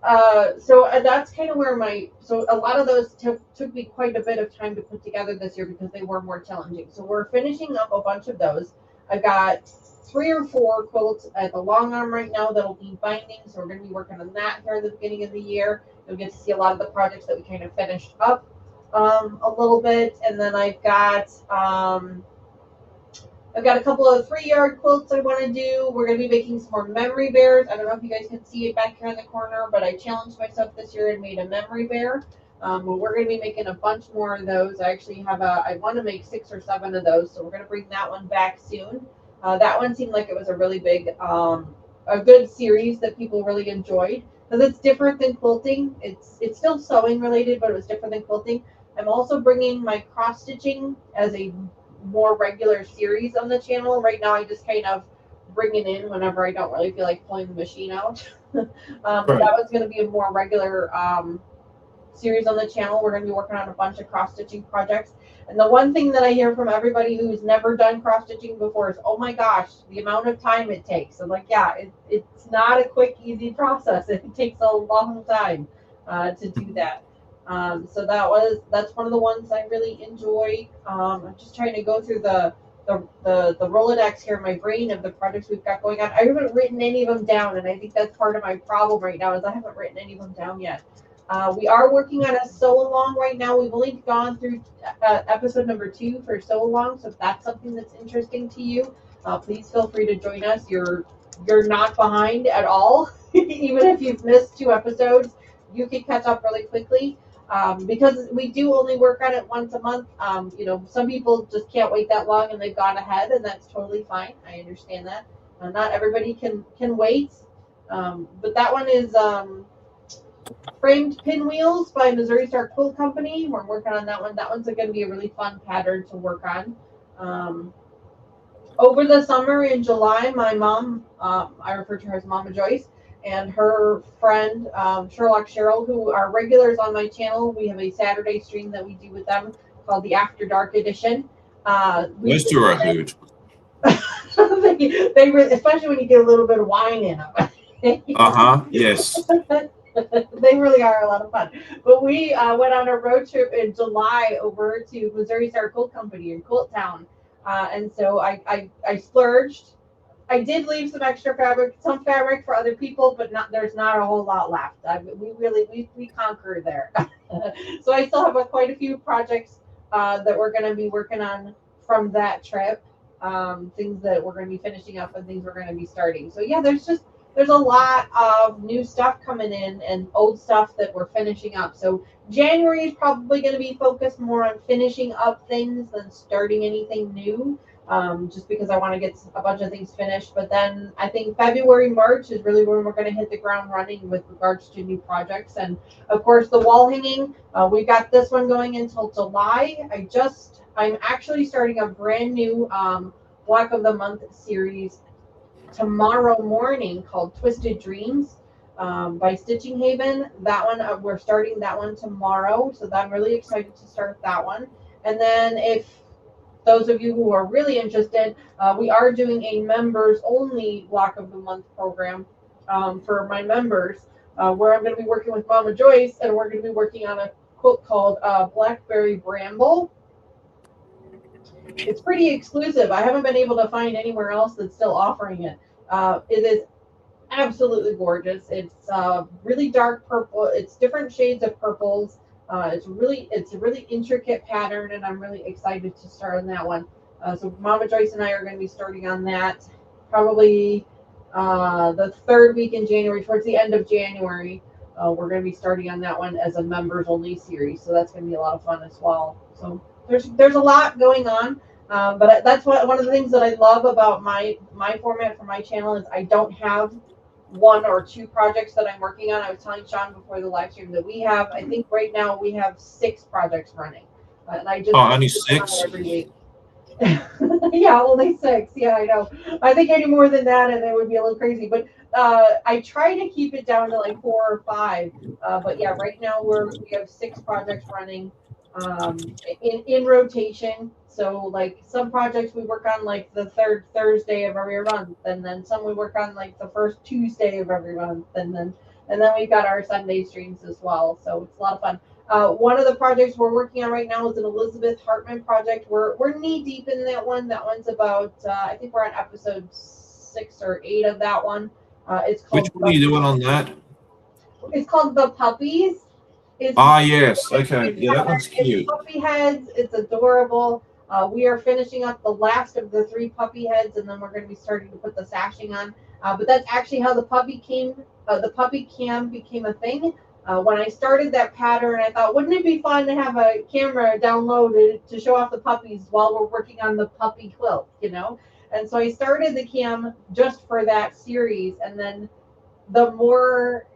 that's kind of where so a lot of those took me quite a bit of time to put together this year because they were more challenging. So we're finishing up a bunch of those. I've got 3 or 4 quilts at the long arm right now that'll be binding. So we're going to be working on that here at the beginning of the year. You'll get to see a lot of the projects that we kind of finished up a little bit. And then I've got a couple of 3-yard quilts I want to do. We're going to be making some more memory bears. I don't know if you guys can see it back here in the corner, but I challenged myself this year and made a memory bear. We're going to be making a bunch more of those. I actually I want to make 6 or 7 of those, so we're going to bring that one back soon. That one seemed like it was a really big, a good series that people really enjoyed because it's different than quilting. It's still sewing related, but it was different than quilting. I'm also bringing my cross stitching as a more regular series on the channel. Right now, I just kind of bring it in whenever I don't really feel like pulling the machine out. But that right. was going to be a more regular series on the channel. We're going to be working on a bunch of cross-stitching projects. And the one thing that I hear from everybody who's never done cross-stitching before is, oh my gosh, the amount of time it takes. I'm like, yeah, it's not a quick, easy process. It takes a long time to do that. So that's one of the ones I really enjoy. I'm just trying to go through the Rolodex here in my brain of the projects we've got going on. I haven't written any of them down, and I think that's part of my problem right now is I haven't written any of them down yet. We are working on a sew along right now. We've only gone through episode number 2 for sew along, so if that's something that's interesting to you, please feel free to join us. You're not behind at all, even if you've missed 2 episodes. You can catch up really quickly. Because we do only work on it once a month. Some people just can't wait that long and they've gone ahead, and that's totally fine. I understand that. Not everybody can wait. But that one is Framed Pinwheels by Missouri Star Quilt Company. We're working on that one. That one's going to be a really fun pattern to work on. Over the summer in July, my mom, I refer to her as Mama Joyce, and her friend Sherlock Cheryl, who are regulars on my channel. We have a Saturday stream that we do with them called the After Dark Edition. Those two are a hoot. they really, especially when you get a little bit of wine in them. Yes. They really are a lot of fun. But we went on a road trip in July over to Missouri Star Quilt Company in Quilt Town. And so I splurged. I did leave some extra fabric, some fabric for other people, but there's not a whole lot left. We conquered there. So I still have quite a few projects that we're going to be working on from that trip. Things that we're going to be finishing up and things we're going to be starting. So yeah, there's a lot of new stuff coming in and old stuff that we're finishing up. So January is probably going to be focused more on finishing up things than starting anything new, just because I want to get a bunch of things finished. But then I think February, March is really when we're going to hit the ground running with regards to new projects. And of course, the wall hanging, we've got this one going until July. I'm actually starting a brand new Block of the Month series tomorrow morning called Twisted Dreams by Stitching Haven. That one, we're starting that one tomorrow, so I'm really excited to start that one. And then if those of you who are really interested, we are doing a members only Block of the Month program for my members, where I'm going to be working with Mama Joyce, and we're going to be working on a quilt called Blackberry Bramble. It's pretty exclusive. I haven't been able to find anywhere else that's still offering it. It is absolutely gorgeous. It's really dark purple. It's different shades of purples. It's a really intricate pattern, and I'm really excited to start on that one. So Mama Joyce and I are going to be starting on that probably the 3rd week in January, towards the end of January. We're going to be starting on that one as a members only series. So that's going to be a lot of fun as well. So there's a lot going on. But that's one of the things that I love about my format for my channel is I don't have 1 or 2 projects that I'm working on. I was telling Sean before the live stream that I think right now we have 6 projects running. And I just only 6 every week. Yeah, only 6. Yeah, I know. I think any more than that and it would be a little crazy. But I try to keep it down to like 4 or 5. But yeah, right now we have 6 projects running in rotation. So like some projects we work on like the 3rd Thursday of every month, and then some we work on like the 1st Tuesday of every month, and then we've got our Sunday streams as well. So it's a lot of fun. One of the projects we're working on right now is an Elizabeth Hartman project. We're knee deep in that one. That one's about I think we're on episode 6 or 8 of that one. It's called. Which one are you doing on that? It's called The Puppies. Yes. Okay. Yeah, that one's cute. It's puppy heads. It's adorable. We are finishing up the last of the 3 puppy heads, and then we're going to be starting to put the sashing on. But that's actually how the puppy cam became a thing. When I started that pattern, I thought, wouldn't it be fun to have a camera downloaded to show off the puppies while we're working on the puppy quilt, And so I started the cam just for that series, and then the more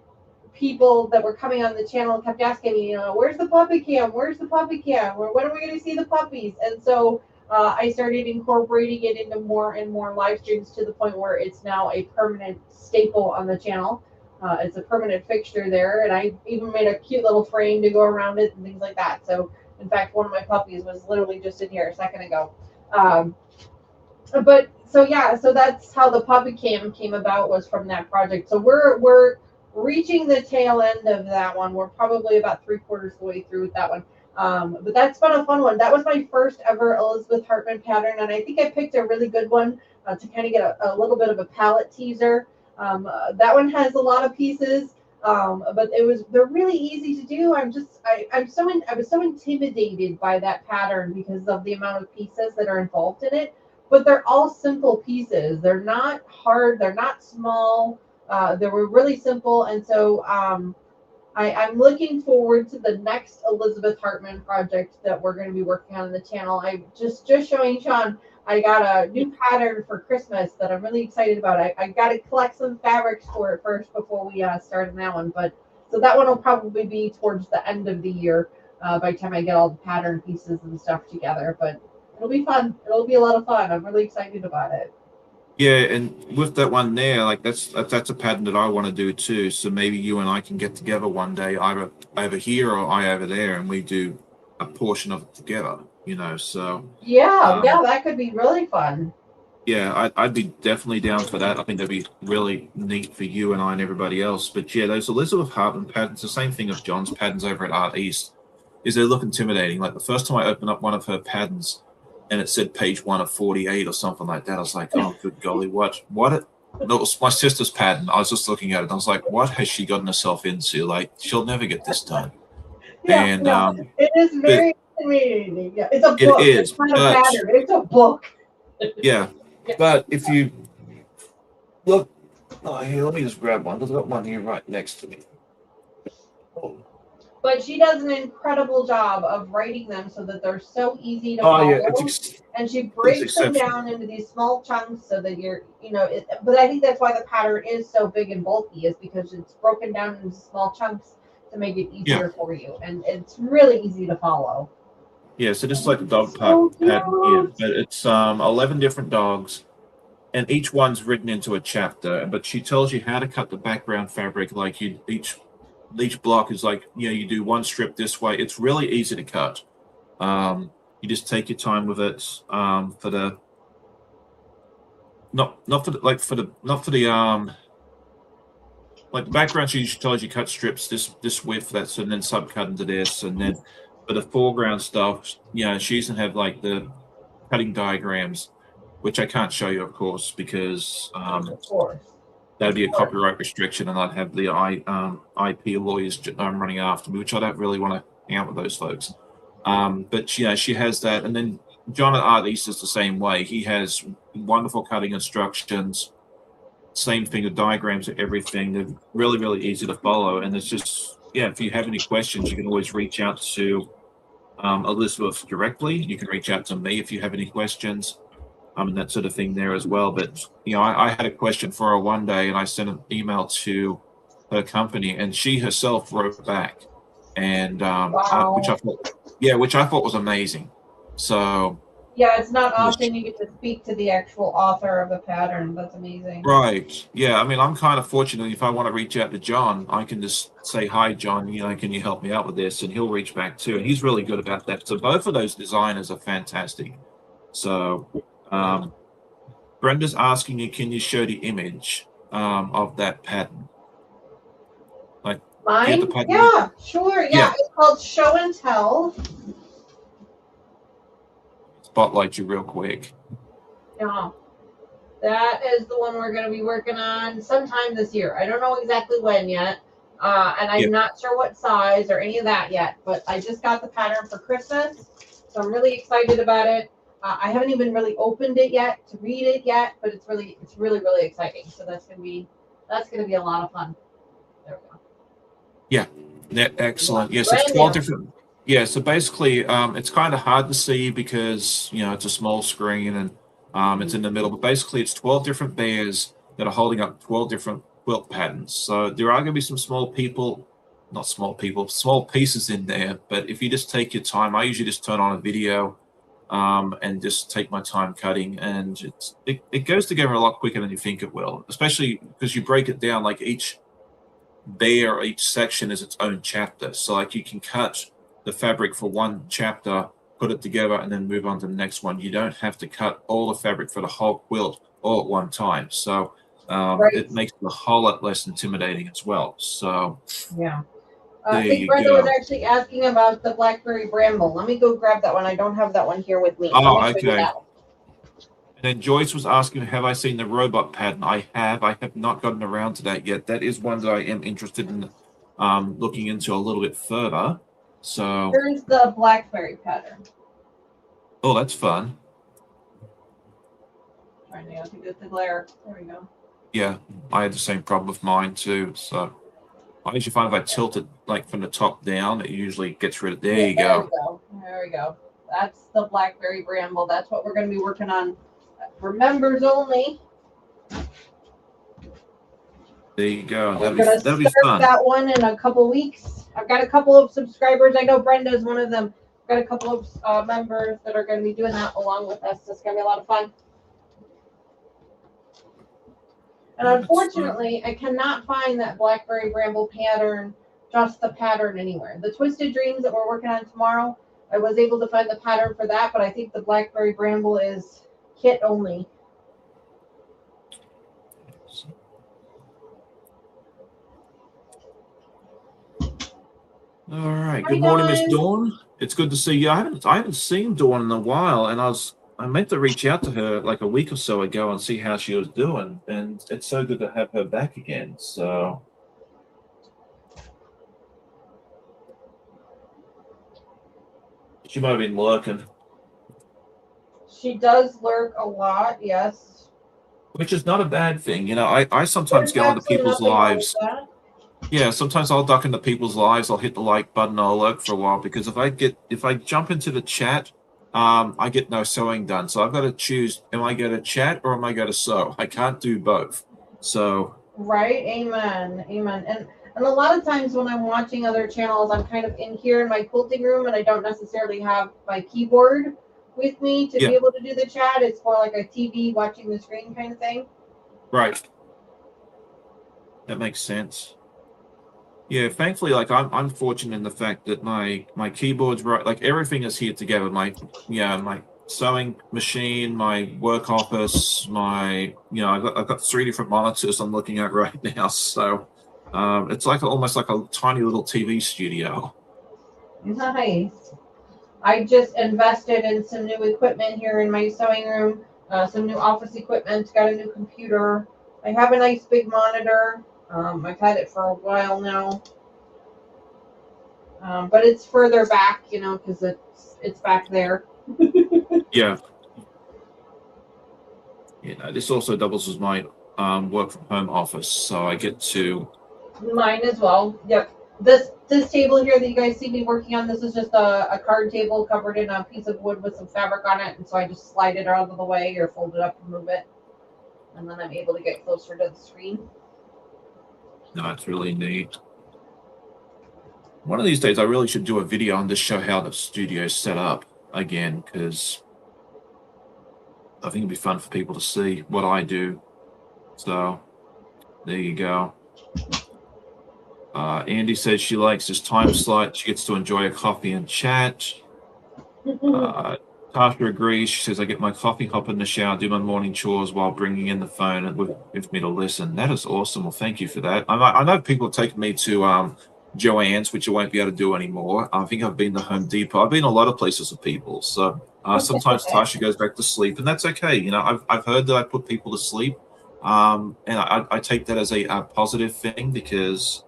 people that were coming on the channel kept asking me, where's the puppy cam? Where's the puppy cam? When are we going to see the puppies? And so I started incorporating it into more and more live streams to the point where it's now a permanent staple on the channel. It's a permanent fixture there, and I even made a cute little frame to go around it and things like that. So, in fact, one of my puppies was literally just in here a second ago. Um, but so yeah, so that's how the puppy came about, was from that project. So we're reaching the tail end of that one. We're probably about 3/4 the way through with that one. But that's been a fun one. That was my first ever Elizabeth Hartman pattern, and I think I picked a really good one to kind of get a little bit of a palette teaser. That one has a lot of pieces, but they're really easy to do. I was so intimidated by that pattern because of the amount of pieces that are involved in it, but they're all simple pieces. They're not hard. They're not small. They were really simple, and so I'm looking forward to the next Elizabeth Hartman project that we're going to be working on the channel. I just showing Sean. I got a new pattern for Christmas that I'm really excited about. I got to collect some fabrics for it first before we start on that one. But so that one will probably be towards the end of the year by the time I get all the pattern pieces and stuff together. But it'll be fun. It'll be a lot of fun. I'm really excited about it. Yeah, and with that one there, like that's a pattern that I want to do too. So maybe you and I can get together one day, either over here or I over there, and we do a portion of it together. So Yeah, um, yeah, that could be really fun. yeah, I'd be definitely down for that. I think that'd be really neat for you and I and everybody else. But yeah, those Elizabeth Hartman patterns, the same thing of John's patterns over at Art East, is they look intimidating. Like the first time I opened up one of her patterns and it said page 1 of 48 or something like that, I was like, oh, good golly, what? No, it was my sister's pattern. I was just looking at it. And I was like, what has she gotten herself into? Like, she'll never get this done. Yeah, And yeah. It is but very intimidating. Yeah, it's a it book. It's is, not a but pattern. It's a book. yeah, Yeah. but if you look, oh, here, let me just grab one. There's got one here right next to me. Oh, But she does an incredible job of writing them so that they're so easy to oh follow. yeah, And she it's breaks them exceptional. down into these small chunks so that but I think that's why the pattern is so big and bulky, is because it's broken down into small chunks to make it Yeah, easier for you. And it's really easy to follow. yeah. So just like the dog So pattern here, cute. but it's 11 different dogs, and each one's written into a chapter. But she tells you how to cut the background fabric. Like each block is like, you do one strip this way. It's really easy to cut. You just take your time with it. For the not for the like for the not for the like the background, she usually tells you cut strips this width, that's, and then subcut into this, and then for the foreground stuff, she used to have like the cutting diagrams, which I can't show you, of course, because Of course. that'd be a copyright restriction, and I'd have the IP lawyers running after me, which I don't really want to hang out with those folks. But she has that, and then John at Art East is the same way. He has wonderful cutting instructions. Same thing, the diagrams and everything. They're really, really easy to follow, and it's just if you have any questions, you can always reach out to Elizabeth directly. You can reach out to me if you have any questions. And that sort of thing there as well. But I had a question for her one day, and I sent an email to her company, and she herself wrote back, and Wow. which I thought was amazing. So Yeah, it's not often you get to speak to the actual author of the pattern. That's amazing. right, yeah. I mean, I'm kind of fortunate. If I want to reach out to John, I can just say, "Hi, John. Can you help me out with this?" And he'll reach back too. And he's really good about that. So both of those designers are fantastic. So. Brenda's asking you, can you show the image of that pattern? Like, do you have the Mine? pattern? Yeah, sure. Yeah, Yeah. it's called Show and Tell. Spotlight you real quick. Yeah. That is the one we're going to be working on sometime this year. I don't know exactly when yet. And I'm not sure what size or any of that yet, but I just got the pattern for Christmas. So I'm really excited about it. I haven't even really opened it yet to read it yet, but it's really, really exciting. So that's gonna be a lot of fun. There we go. Yeah, excellent. Yeah, Yes, it's brand 12 new. different. Yeah, so basically, it's kind of hard to see because it's a small screen and it's in the middle. But basically, it's 12 different bears that are holding up 12 different quilt patterns. So there are going to be some small pieces in there. But if you just take your time, I usually just turn on a video and just take my time cutting, and it goes together a lot quicker than you think it will, especially because you break it down. Like each there each section is its own chapter. So like you can cut the fabric for one chapter, put it together, and then move on to the next one. You don't have to cut all the fabric for the whole quilt all at one time. So Right. it makes it a whole lot less intimidating as well. So Yeah. there I think you Brenda was go. actually asking about the blackberry bramble. Let me go grab that one. I don't have that one here with me. Oh, Let me show you okay. that one. And then Joyce was asking, have I seen the robot pattern? I have. I have not gotten around to that yet. That is one that I am interested in looking into a little bit further. So, Here's the blackberry pattern. oh, that's fun. Trying to get the glare. There we go. Yeah, I had the same problem with mine too. So I usually find if I tilt it like from the top down, it usually gets rid of. There you go. There we go. That's the blackberry bramble. That's what we're going to be working on for members only. There you go. We're going to start fun. that one in a couple weeks. I've got a couple of subscribers. I know Brenda's one of them. I've got a couple of members that are going to be doing that along with us. It's going to be a lot of fun. And unfortunately, I cannot find that blackberry bramble pattern, just the pattern anywhere. The Twisted Dreams that we're working on tomorrow, I was able to find the pattern for that, but I think the blackberry bramble is kit only. All right. Good morning, Miss Dawn. It's good to see you. I haven't seen Dawn in a while, and I meant to reach out to her like a week or so ago and see how she was doing, and it's so good to have her back again. So she might have been lurking. She does lurk a lot, yes. Which is not a bad thing. You know, I sometimes go into people's lives. Yeah, sometimes I'll duck into people's lives. I'll hit the like button. I'll lurk for a while because if I jump into the chat, I get no sewing done. So I've got to choose: am I going to chat or am I going to sew? I can't do both. So right, amen. And a lot of times when I'm watching other channels, I'm kind of in here in my quilting room, and I don't necessarily have my keyboard with me to be able to do the chat. It's more like a TV watching the screen kind of thing. Right. That makes sense. Yeah, thankfully, like I'm fortunate in the fact that my keyboard's right, like everything is here together. My sewing machine, my work office, I've got 3 different monitors I'm looking at right now. So it's like almost like a tiny little TV studio. Nice. I just invested in some new equipment here in my sewing room, some new office equipment, got a new computer. I have a nice big monitor. I've had it for a while now, but it's further back, because it's back there. Yeah. This also doubles as my work from home office, so I get to. Mine as well. Yep. This table here that you guys see me working on, this is just a card table covered in a piece of wood with some fabric on it, and so I just slide it out of the way or fold it up and move it, and then I'm able to get closer to the screen. No, it's really neat. One of these days, I really should do a video on this, show how the studio is set up again, because I think it'd be fun for people to see what I do. So there you go. Andy says she likes this time slot. She gets to enjoy a coffee and chat. Tasha agrees. She says, I get my coffee, hop in the shower, do my morning chores while bringing in the phone with me to listen. That is awesome. Well, thank you for that. I know people have taken me to Joann's, which I won't be able to do anymore. I think I've been to Home Depot. I've been a lot of places with people. So sometimes Tasha goes back to sleep, and that's okay. I've heard that I put people to sleep, and I take that as a positive thing because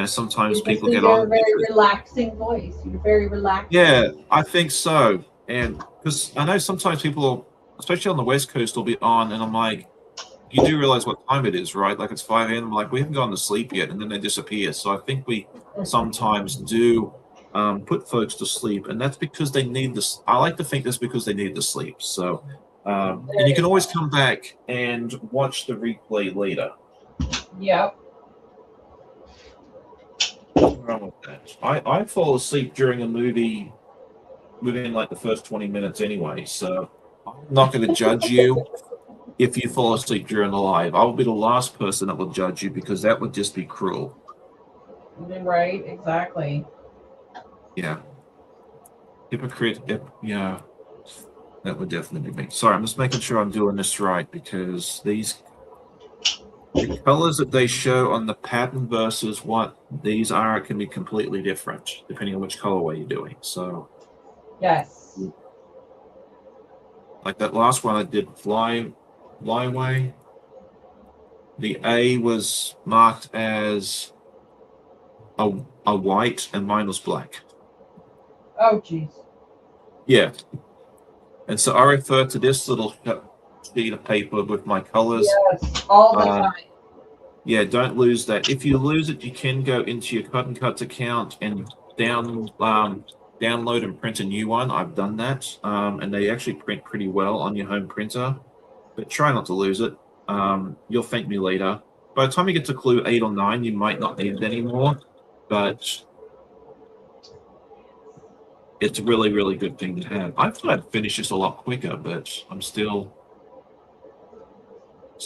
sometimes people get on. You're a very relaxing voice. You're very relaxed. Yeah, I think so. And because I know sometimes people, especially on the West Coast, will be on, and I'm like, you do realize what time it is, right? Like it's 5 a.m. I'm like, we haven't gone to sleep yet, and then they disappear. So I think we sometimes do put folks to sleep, and that's because they need this. I like to think that's because they need to sleep. So, and you can always come back and watch the replay later. Yep. What's wrong with that? I fall asleep during a movie within like the first 20 minutes anyway, so I'm not going to judge you if you fall asleep during the live. I'll be the last person that will judge you because that would just be cruel. Right, exactly. Yeah. Hypocrite, yeah, that would definitely be me. Sorry, I'm just making sure I'm doing this right because the colors that they show on the pattern versus what these are can be completely different depending on which colorway you're doing. So, Yes. like that last one I did flyaway, the A was marked as a white and mine was black. Oh, jeez. Yeah. And so I refer to this little sheet of paper with my colors. Yes, all the Um, time. yeah, don't lose that. If you lose it, you can go into your Cotton Cuts account and download and print a new one. I've done that, and they actually print pretty well on your home printer. But try not to lose it. You'll thank me later. By the time you get to clue 8 or 9, you might not need it anymore. But it's a really, really good thing to have. I thought I'd finish this a lot quicker, but I'm still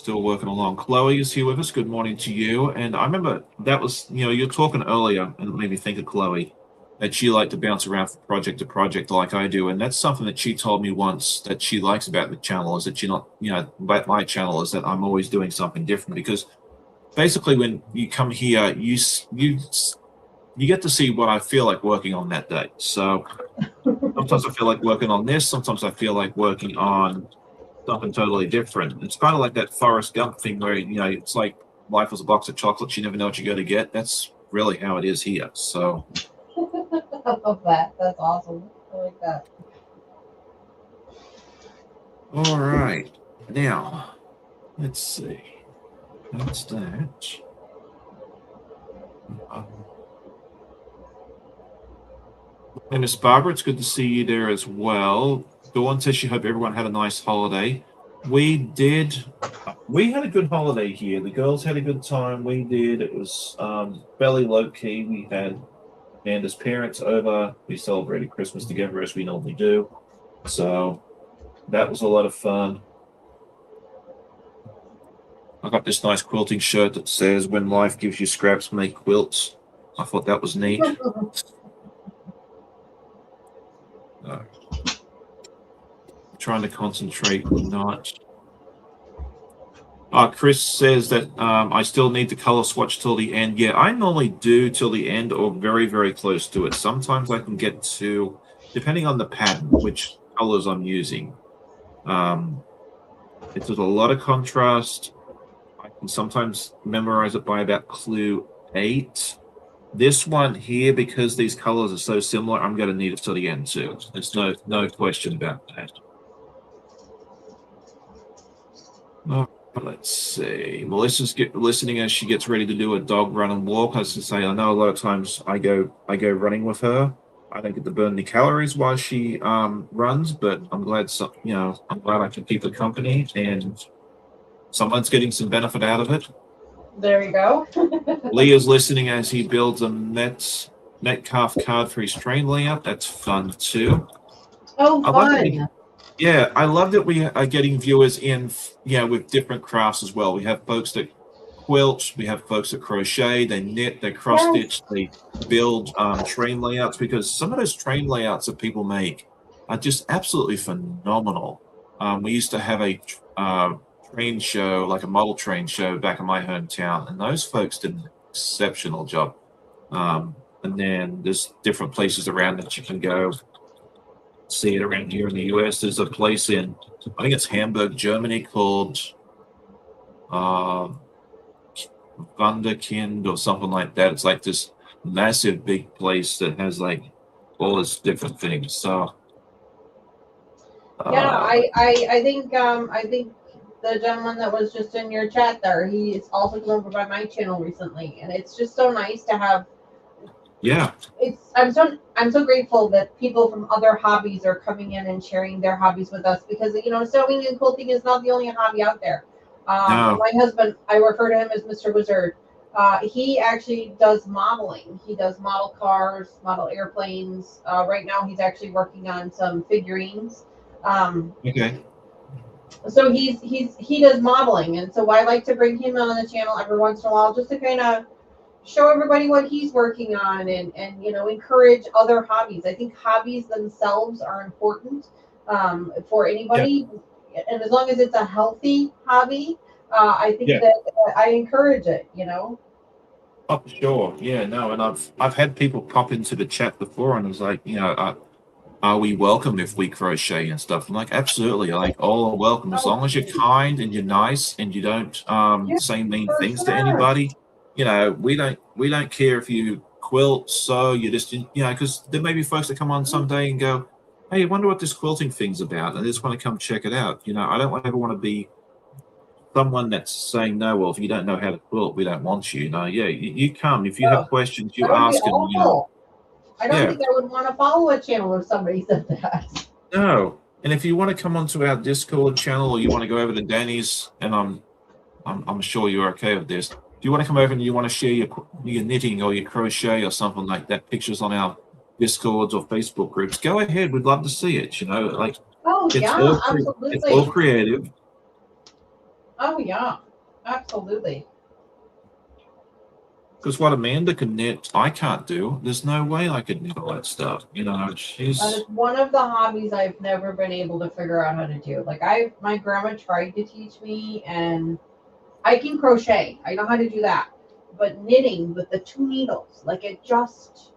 working along. Chloe is here with us. Good morning to you. And I remember that was, you're talking earlier, and it made me think of Chloe, that she liked to bounce around from project to project like I do. And that's something that she told me once that she likes about the channel is that about my channel is that I'm always doing something different because basically when you come here, you get to see what I feel like working on that day. So sometimes I feel like working on this. Sometimes I feel like working on something totally different. It's kind of like that Forrest Gump thing where, it's like life was a box of chocolates. You never know what you're going to get. That's really how it is here. So, I love that. That's awesome. I like that. all right. Now, let's see. That's that. And Miss Barbara, it's good to see you there as well. Dawn says she hope everyone had a nice holiday. We did. We had a good holiday here. The girls had a good time. We did. It was fairly low key. We had Amanda's parents over. We celebrated Christmas together as we normally do. So that was a lot of fun. I got this nice quilting shirt that says, "When life gives you scraps, make quilts." I thought that was neat. Trying to concentrate, not. Chris says that I still need to color swatch till the end. Yeah, I normally do till the end or very, very close to it. Sometimes I can get to, depending on the pattern, which colors I'm using. If there's a lot of contrast, I can sometimes memorize it by about clue 8. This one here, because these colors are so similar, I'm going to need it till the end too. There's no question about that. Let's see. Melissa's listening as she gets ready to do a dog run and walk. I was to say, I know a lot of times I go running with her. I don't get to burn any calories while she runs, but I'm glad I'm glad I can keep her company and someone's getting some benefit out of it. There you go. Leah's listening as he builds a Metcalf card for his train layout. That's fun too. Oh, fun. Yeah, I love that we are getting viewers in, with different crafts as well. We have folks that quilt, we have folks that crochet, they knit, they cross stitch, they build train layouts because some of those train layouts that people make are just absolutely phenomenal. We used to have a train show, like a model train show back in my hometown, and those folks did an exceptional job. And then there's different places around that you can go see it around here in the US. There's a place in, I think it's Hamburg, Germany, called Wunderkind or something like that. It's like this massive big place that has like all this different things. So yeah, I think the gentleman that was just in your chat there, he's also come over by my channel recently, and it's just so nice to have. Yeah, I'm so grateful that people from other hobbies are coming in and sharing their hobbies with us because sewing and quilting is not the only hobby out there. no. My husband, I refer to him as Mr. Wizard. He actually does modeling. He does model cars, model airplanes. Right now, he's actually working on some figurines. Okay. So he does modeling, and so I like to bring him on the channel every once in a while just to kind of show everybody what he's working on, and encourage other hobbies. I think hobbies themselves are important, for Yeah, anybody, and as long as it's a healthy hobby, I think yeah. that I encourage it. Oh, for sure. Yeah, no, and I've had people pop into the chat before, and it was like, are we welcome if we crochet and stuff? I'm like, absolutely. Like, all are welcome as Oh, long as you're kind and you're nice and you don't yeah, say mean for things to sure. anybody. We don't care if you quilt, sew, you just because there may be folks that come on someday and go, hey, I wonder what this quilting thing's about, and they just want to come check it out. I don't ever want to be someone that's saying no. Well, if you don't know how to quilt, we don't want you. No, yeah, you come if you Oh, have questions, you that would be ask, and awful. I don't yeah. think I would want to follow a channel if somebody said that. No. And if you want to come onto our Discord channel or you want to go over to Danny's, and I'm sure you're okay with this. If you want to come over and you want to share your knitting or your crochet or something like that, pictures on our Discords or Facebook groups, go ahead. We'd love to see it. Like Oh yeah, it's all absolutely. creative. Oh yeah, absolutely. Because what Amanda can knit, I can't do. There's no way I could knit all that stuff. That She's is one of the hobbies I've never been able to figure out how to do. Like my grandma tried to teach me, and I can crochet. I know how to do that. But knitting with the two needles, like it just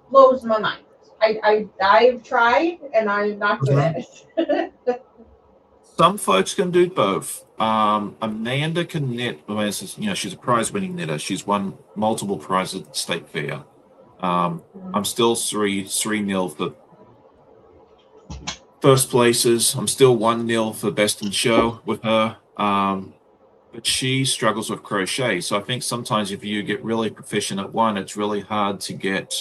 blows my mind. I've tried, and I'm not good at it. Some folks can do both. Amanda can knit. Well, she's a prize-winning knitter. She's won multiple prizes at the state fair. I'm still three nil for first places. I'm still 1-0 for best in show with her. But she struggles with crochet. So I think sometimes if you get really proficient at one, it's really hard to get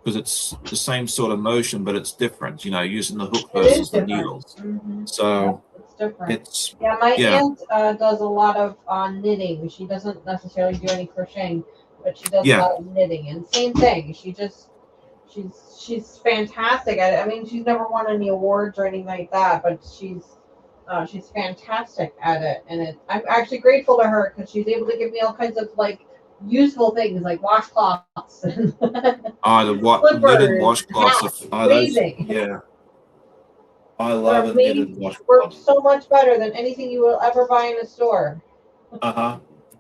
because it's the same sort of motion, but it's different. Using the hook It is versus the different. needles. Yep, So it's different. it's Yeah, my yeah, aunt does a lot of knitting. She doesn't necessarily do any crocheting, but she does a yeah. lot of knitting. And same thing. She's fantastic at it. I mean, she's never won any awards or anything like that, but she's fantastic at it. And I'm actually grateful to her because she's able to give me all kinds of like useful things like washcloths and The what knitted slippers, washcloths. hats. Those, Amazing. yeah, I They're love a knitted amazing. Work washcloth. so much better than anything you will ever buy in a store. Uh-huh.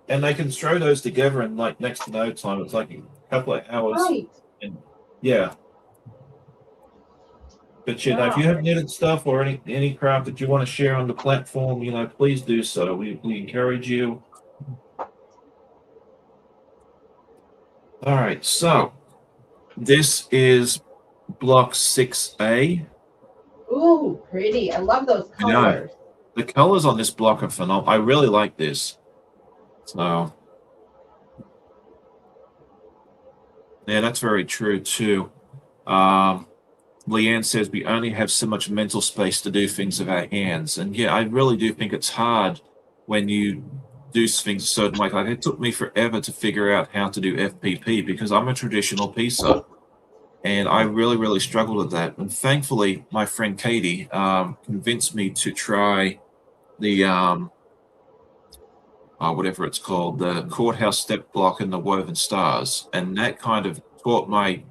And they can throw those together in like next to no time. It's like a couple of hours. Right. And yeah. But if Yeah. you have knitted stuff or any craft that you want to share on the platform, please do so. We encourage you. All right, so this is block 6A. Ooh, pretty. I love those I know. colors. The colors on this block are phenomenal. I really like this. So yeah, that's very true too. Leanne says we only have so much mental space to do things with our hands. And yeah, I really do think it's hard when you do things a certain way. Like it took me forever to figure out how to do FPP because I'm a traditional piecer. And I really, really struggled with that. And thankfully, my friend Katie convinced me to try the whatever it's called, the courthouse step block and the woven stars. And that kind of taught my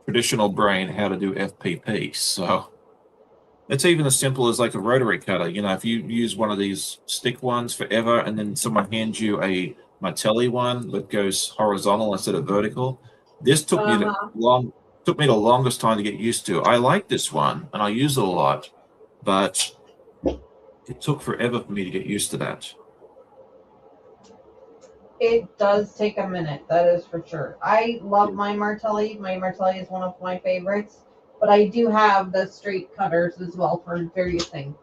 traditional brain how to do FPP. So it's even as simple as like a rotary cutter. If you use one of these stick ones forever and then someone hands you a Martelli one that goes horizontal instead of vertical, this took me Uh-huh. the longest time to get used to. I like this one and I use it a lot, but it took forever for me to get used to that. It does take a minute, that is for sure. I love Yeah. my Martelli. My Martelli is one of my favorites. But I do have the straight cutters as well for various things.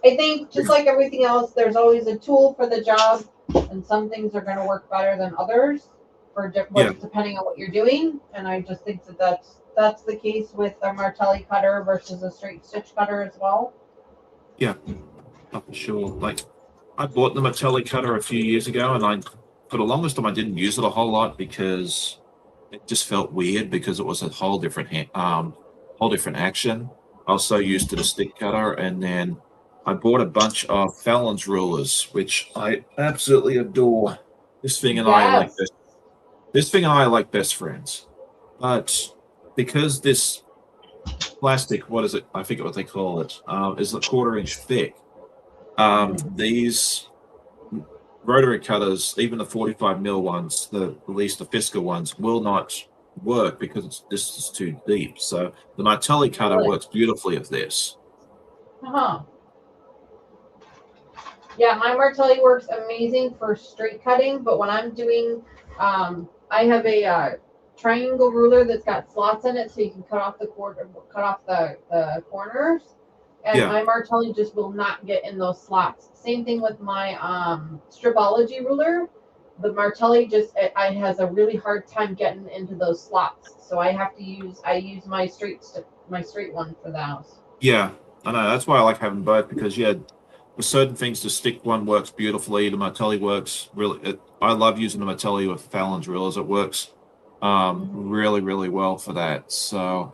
I think just like everything else, there's always a tool for the job, and some things are going to work better than others Yeah. depending on what you're doing. And I just think that that's the case with a Martelli cutter versus a straight stitch cutter as well. Yeah. For sure. Like I bought the Martelli cutter a few years ago and for the longest time I didn't use it a whole lot because it just felt weird because it was a whole different action. I was so used to the stick cutter, and then I bought a bunch of Fallon's rulers, which I absolutely adore. This thing and I are like Yes. this thing and I are like best friends. But because this plastic, what is it? I forget what they call it, is a quarter-inch thick. Mhm. These rotary cutters, even the 45 mil ones, at least the Fisker ones, will not work because this is too deep. So the Martelli cutter Really? works beautifully with this. Uh-huh. Yeah, my Martelli works amazing for straight cutting, but when I'm doing, I have a triangle ruler that's got slots in it, so you can cut off the corners, and Yeah, my Martelli just will not get in those slots. Same thing with my stripology ruler. The Martelli it has a really hard time getting into those slots, so I use my straight one for those. yeah, I know. That's why I like having both because yeah, for certain things, the stick one works beautifully. The Martelli works really. I love using the Martelli with Fallon's rulers. It works Mhm. really, really well for that. So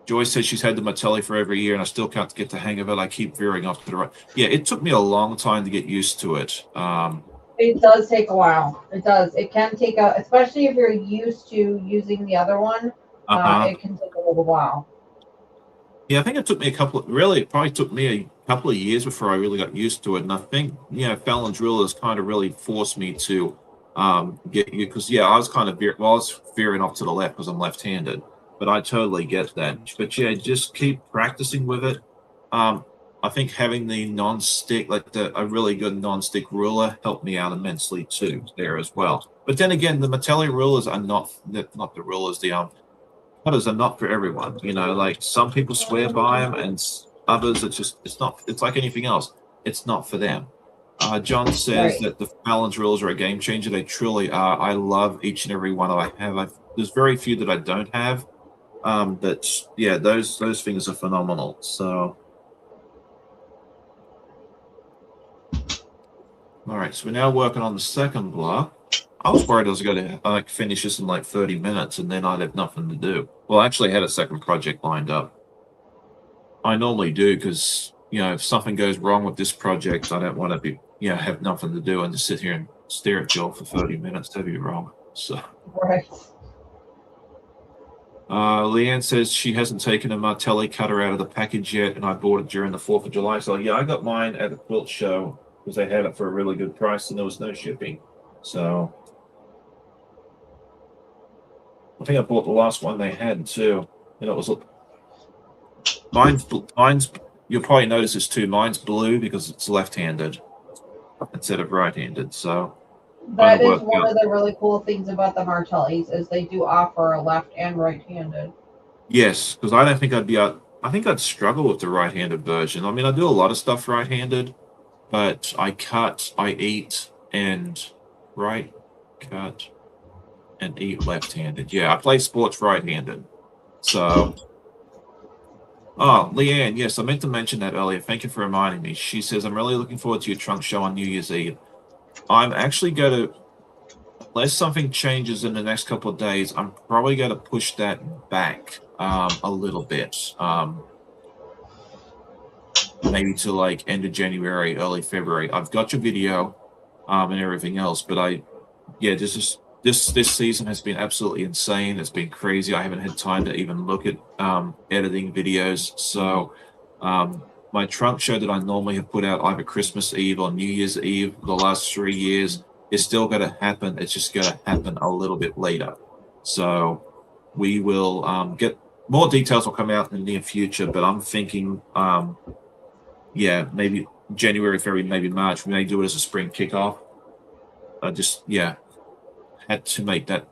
Joyce says she's had the Martelli for over a year, and I still can't get the hang of it. I keep veering off to the right. Yeah, it took me a long time to get used to it. It does take a while. It does. It can take especially if you're used to using the other one. Uh-huh. It can take a little while. Yeah, I think it took me it probably took me a couple of years before I really got used to it. And I think, Fallon's rulers kind of really forced me to get you because yeah, I was kind of I was veering off to the left because I'm left-handed, but I totally get that. But yeah, just keep practicing with it. Um, I think having the non-stick, like a really good non-stick ruler, helped me out immensely too there as well. But then again, the Metalli rulers are not the rulers, the cutters are not for everyone. Like some people swear by them, and others it's not. It's like anything else. It's not for them. John says Right. that the Fallon's rules are a game changer. They truly are. I love each and every one I have. There's very few that I don't have. But yeah, those things are phenomenal. So all right, so we're now working on the second block. I was worried I was going to finish this in like 30 minutes and then I'd have nothing to do. Well, I actually had a second project lined up. I normally do because, if something goes wrong with this project, I don't want to be, have nothing to do and just sit here and stare at Joel for 30 minutes. That'd be wrong. So, Right. Leanne says she hasn't taken a Martelli cutter out of the package yet, and I bought it during the 4th of July. So, yeah, I got mine at the quilt show because they had it for a really good price and there was no shipping. So, I think I bought the last one they had too. And it was mine's you'll probably notice this too. Mine's blue because it's left-handed instead of right-handed. So kind of That is worked one out. of the really cool things about the Martellis is they do offer a left and right-handed. Yes, because I don't think I think I'd struggle with the right-handed version. I mean, I do a lot of stuff right-handed, but I cut, I eat, and right, cut, and eat left-handed. Yeah, I play sports right-handed. So, oh, Leanne, yes, I meant to mention that earlier. Thank you for reminding me. She says, I'm really looking forward to your trunk show on New Year's Eve. I'm actually going to, unless something changes in the next couple of days, I'm probably going to push that back a little bit. Maybe to like end of January, early February. I've got your video and everything else, but yeah, this season has been absolutely insane. It's been crazy. I haven't had time to even look at editing videos. So my trunk show that I normally have put out either Christmas Eve or New Year's Eve for the last 3 years is still going to happen. It's just going to happen a little bit later. So we will get more details will come out in the near future, but I'm thinking yeah, maybe January, February, maybe March. We may do it as a spring kickoff. I just had to make that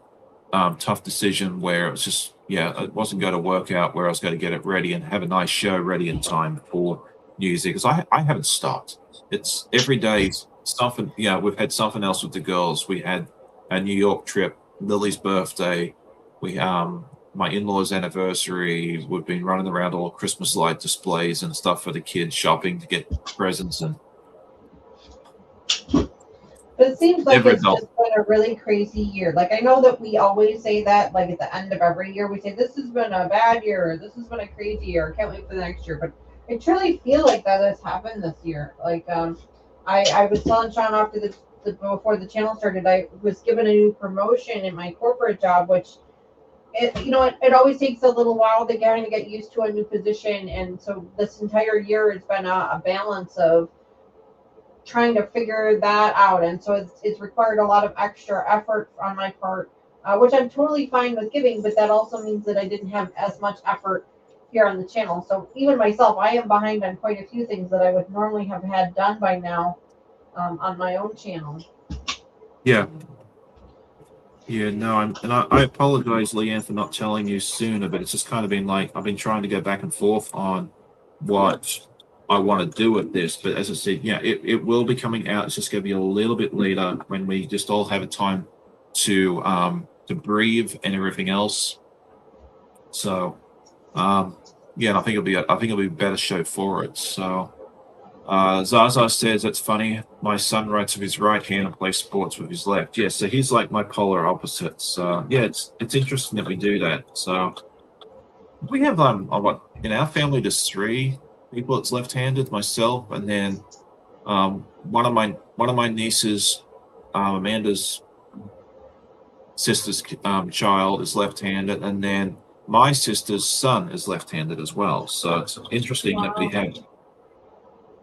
tough decision where it was just it wasn't going to work out where I was going to get it ready and have a nice show ready in time for New Year's Eve because I haven't stopped. It's every day something. Yeah, we've had something else with the girls. We had a New York trip, Lily's birthday. We my in-laws' anniversary. We've been running around all Christmas light displays and stuff for the kids, shopping to get presents and But it seems like never it's dull. just been a really crazy year. Like I know that we always say that, like at the end of every year, we say this has been a bad year, or this has been a crazy year. I can't wait for the next year. But I truly feel like that has happened this year. Like I was telling Sean after the before the channel started, I was given a new promotion in my corporate job, which it always takes a little while to kind of get used to a new position. And so this entire year has been a balance of trying to figure that out. And so it's required a lot of extra effort on my part, which I'm totally fine with giving, but that also means that I didn't have as much effort here on the channel. So even myself, I am behind on quite a few things that I would normally have had done by now on my own channel. Yeah. Yeah, no, I apologize, Leanne, for not telling you sooner, but it's just kind of been like I've been trying to go back and forth on what I want to do with this. But as I said, yeah, it will be coming out. It's just going to be a little bit later when we just all have a time to breathe and everything else. So yeah, and I think it'll be a better show for it. So Zaza says it's funny. My son writes with his right hand and plays sports with his left. Yeah, so he's like my polar opposites. Yeah, it's interesting that we do that. So we have what in our family there's three people that's left-handed, myself, and then one of my nieces, Amanda's sister's child is left-handed, and then my sister's son is left-handed as well. So it's interesting that we have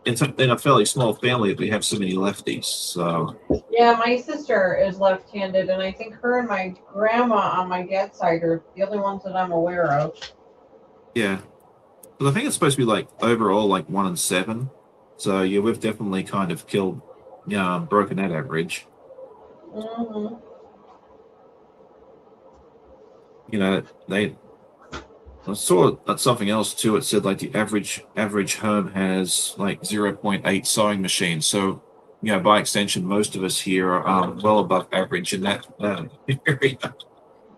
in a fairly small family we have so many lefties. So Yeah, my sister is left-handed, and I think her and my grandma on my dad's side are the only ones that I'm aware of. yeah, but I think it's supposed to be like overall like 1 in 7. So yeah, we've definitely kind of broken that average. Mm-hmm. I saw something else too. It said like the average home has like 0.8 sewing machines. So by extension, most of us here are well above average in that area.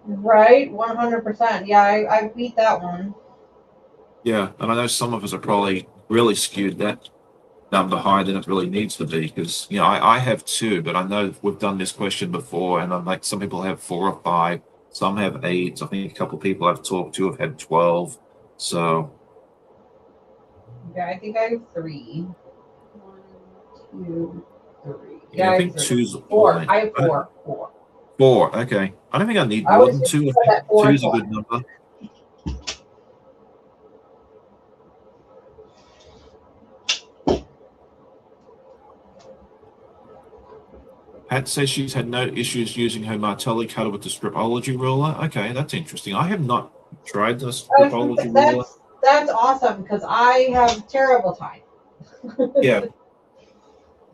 Right, 100%. Yeah, I beat that one. Yeah, and I know some of us are probably really skewed that number higher than it really needs to be because I have 2, but I know we've done this question before, and I'm like some people have 4 or 5, some have 8. I think a couple of people I've talked to have had 12. So Yeah, I think I have 3. 1, 2, 3. yeah, Yeah, I I think have 3. 2's 4. I have 4. 4. Okay, I don't think I need I more always than just 2. I put think that 4 2 and is a 4. good number. Pat says she's had no issues using her martelli cutter with the stripology ruler. Okay, that's interesting. I have not tried the stripology ruler. That's awesome because I have terrible time. Yeah,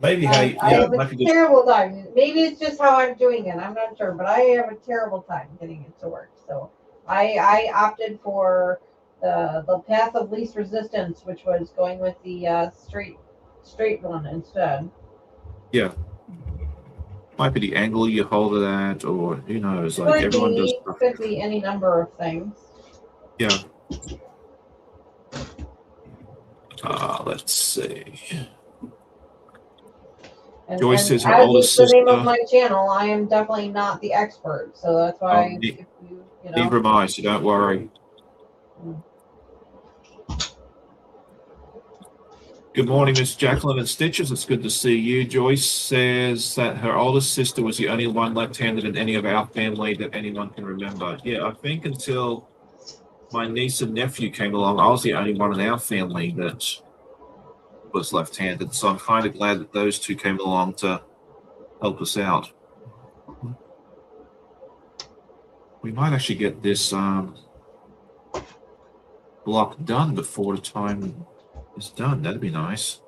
maybe I have a maybe just terrible time. Maybe it's just how I'm doing it. I'm not sure, but I have a terrible time getting it to work. So I opted for the path of least resistance, which was going with the straight one instead. yeah. Might be the angle you hold it at, or who knows? Like everyone does stuff. Could be any number of things. Yeah. Let's see. Joyce says her as oldest is the name of sister. my channel, I am definitely not the expert. So that's why, if you know. Neither am I, so don't worry. Good morning, Miss Jacqueline and Stitches. It's good to see you. Joyce says that her oldest sister was the only one left-handed in any of our family that anyone can remember. Yeah, I think until my niece and nephew came along, I was the only one in our family that was left-handed. So I'm kind of glad that those two came along to help us out. We might actually get this block done before the time is done. That'd be nice.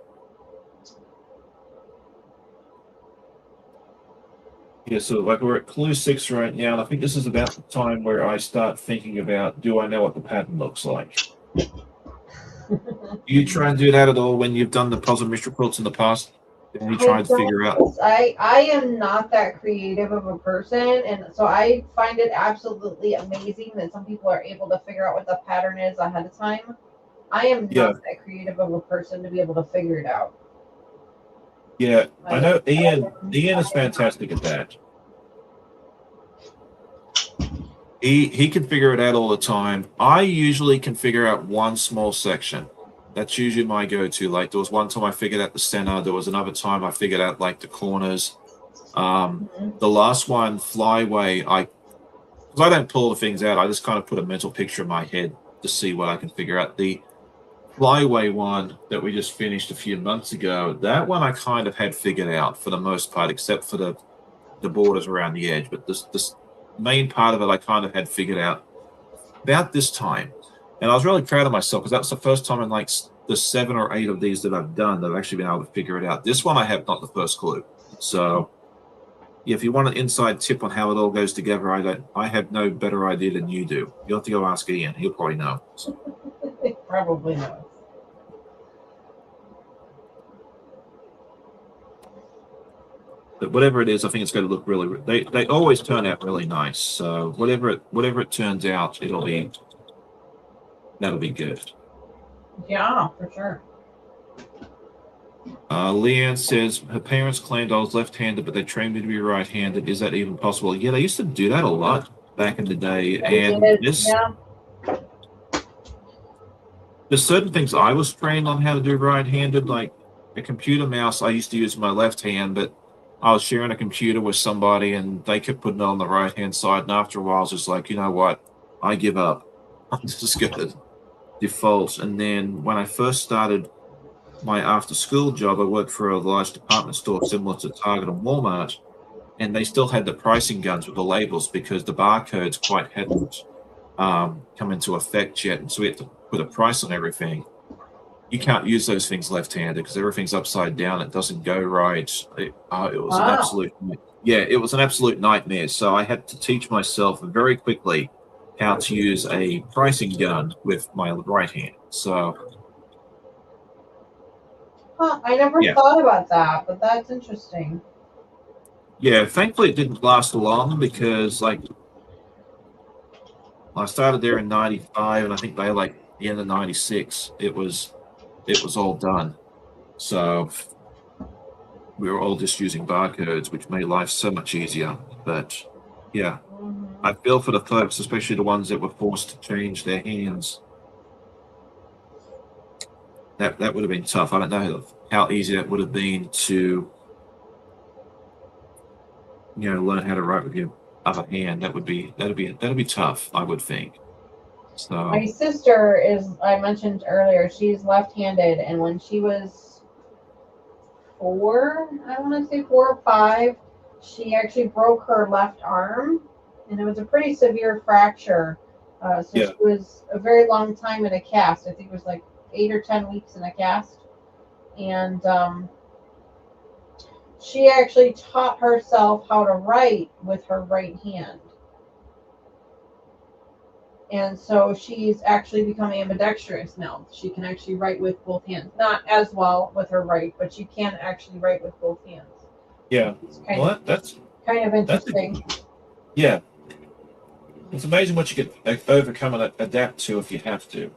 Yeah, so like we're at clue 6 right now, and I think this is about the time where I start thinking about, do I know what the pattern looks like? Do you try and do that at all when you've done the puzzle mystery quilts in the past? And you try to figure out? I am not that creative of a person, and so I find it absolutely amazing that some people are able to figure out what the pattern is ahead of time. I am not that creative of a person to be able to figure it out. Yeah, I know Ian is fantastic at that. He can figure it out all the time. I usually can figure out one small section. That's usually my go-to. Like there was one time I figured out the center. There was another time I figured out like the corners. Mhm. The last one, flyway, because I don't pull the things out. I just kind of put a mental picture in my head to see what I can figure out. The flyway one that we just finished a few months ago, that one I kind of had figured out for the most part, except for the borders around the edge. But this main part of it, I kind of had figured out about this time, and I was really proud of myself because that was the first time in like the 7 or 8 of these that I've done that I've actually been able to figure it out. This one I have not the first clue. So yeah, if you want an inside tip on how it all goes together, I have no better idea than you do. You'll have to go ask Ian. He'll probably know. Probably knows. But whatever it is, I think it's going to look really. They always turn out really nice. So whatever it turns out, that'll be good. Yeah, for sure. Leanne says her parents claimed I was left-handed, but they trained me to be right-handed. Is that even possible? Yeah, they used to do that a lot back in the day, They and did. this Yeah. there's certain things I was trained on how to do right-handed, like a computer mouse. I used to use my left hand, but I was sharing a computer with somebody, and they kept putting it on the right-hand side. And after a while, I was just like, you know what? I give up. I'm just gonna default. And then when I first started my after-school job, I worked for a large department store similar to Target and Walmart, and they still had the pricing guns with the labels because the barcodes quite hadn't come into effect yet, and so we had to put a price on everything. You can't use those things left-handed because everything's upside down. It doesn't go right. It was an Wow. absolute, yeah, it was an absolute nightmare. So I had to teach myself very quickly how to use a pricing gun with my right hand. So Huh, I never yeah, thought about that, but that's interesting. yeah. Thankfully, it didn't last long because like I started there in '95, and I think by like the end of '96, it was all done. So we were all just using barcodes, which made life so much easier. But yeah, Hmm. I feel for the folks, especially the ones that were forced to change their hands. That would have been tough. I don't know how easy that would have been to learn how to write with your other hand. That'd be tough. I would think. My So sister is, I mentioned earlier, she's left-handed, and when she was 4, I want to say 4 or 5, she actually broke her left arm, and it was a pretty severe fracture. So yeah, she was a very long time in a cast. I think it was like 8 or 10 weeks in a cast, and she actually taught herself how to write with her right hand. And so she's actually become ambidextrous now. She can actually write with both hands. Not as well with her right, but she can actually write with both hands. yeah. It's Well, kind of that's a, interesting. yeah. It's amazing what you can overcome and adapt to if you have to.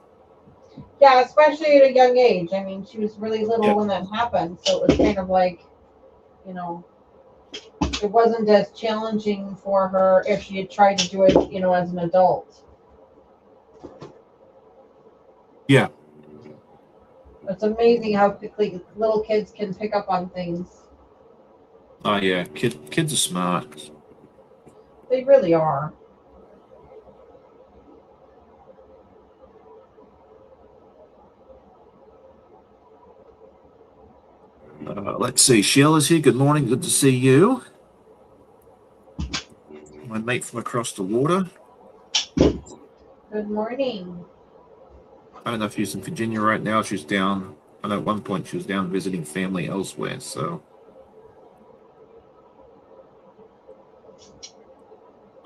Yeah, especially at a young age. I mean, she was really little Yeah, when that happened, so it was kind of like, you know, it wasn't as challenging for her if she had tried to do it, as an adult. yeah. It's amazing how quickly little kids can pick up on things. Oh yeah. Kids are smart. They really are. Let's see. Sheila's here. Good morning. Good to see you. My mate from across the water. Good morning. I don't know if she's in Virginia right now. She's down. I know at one point she was down visiting family elsewhere. So,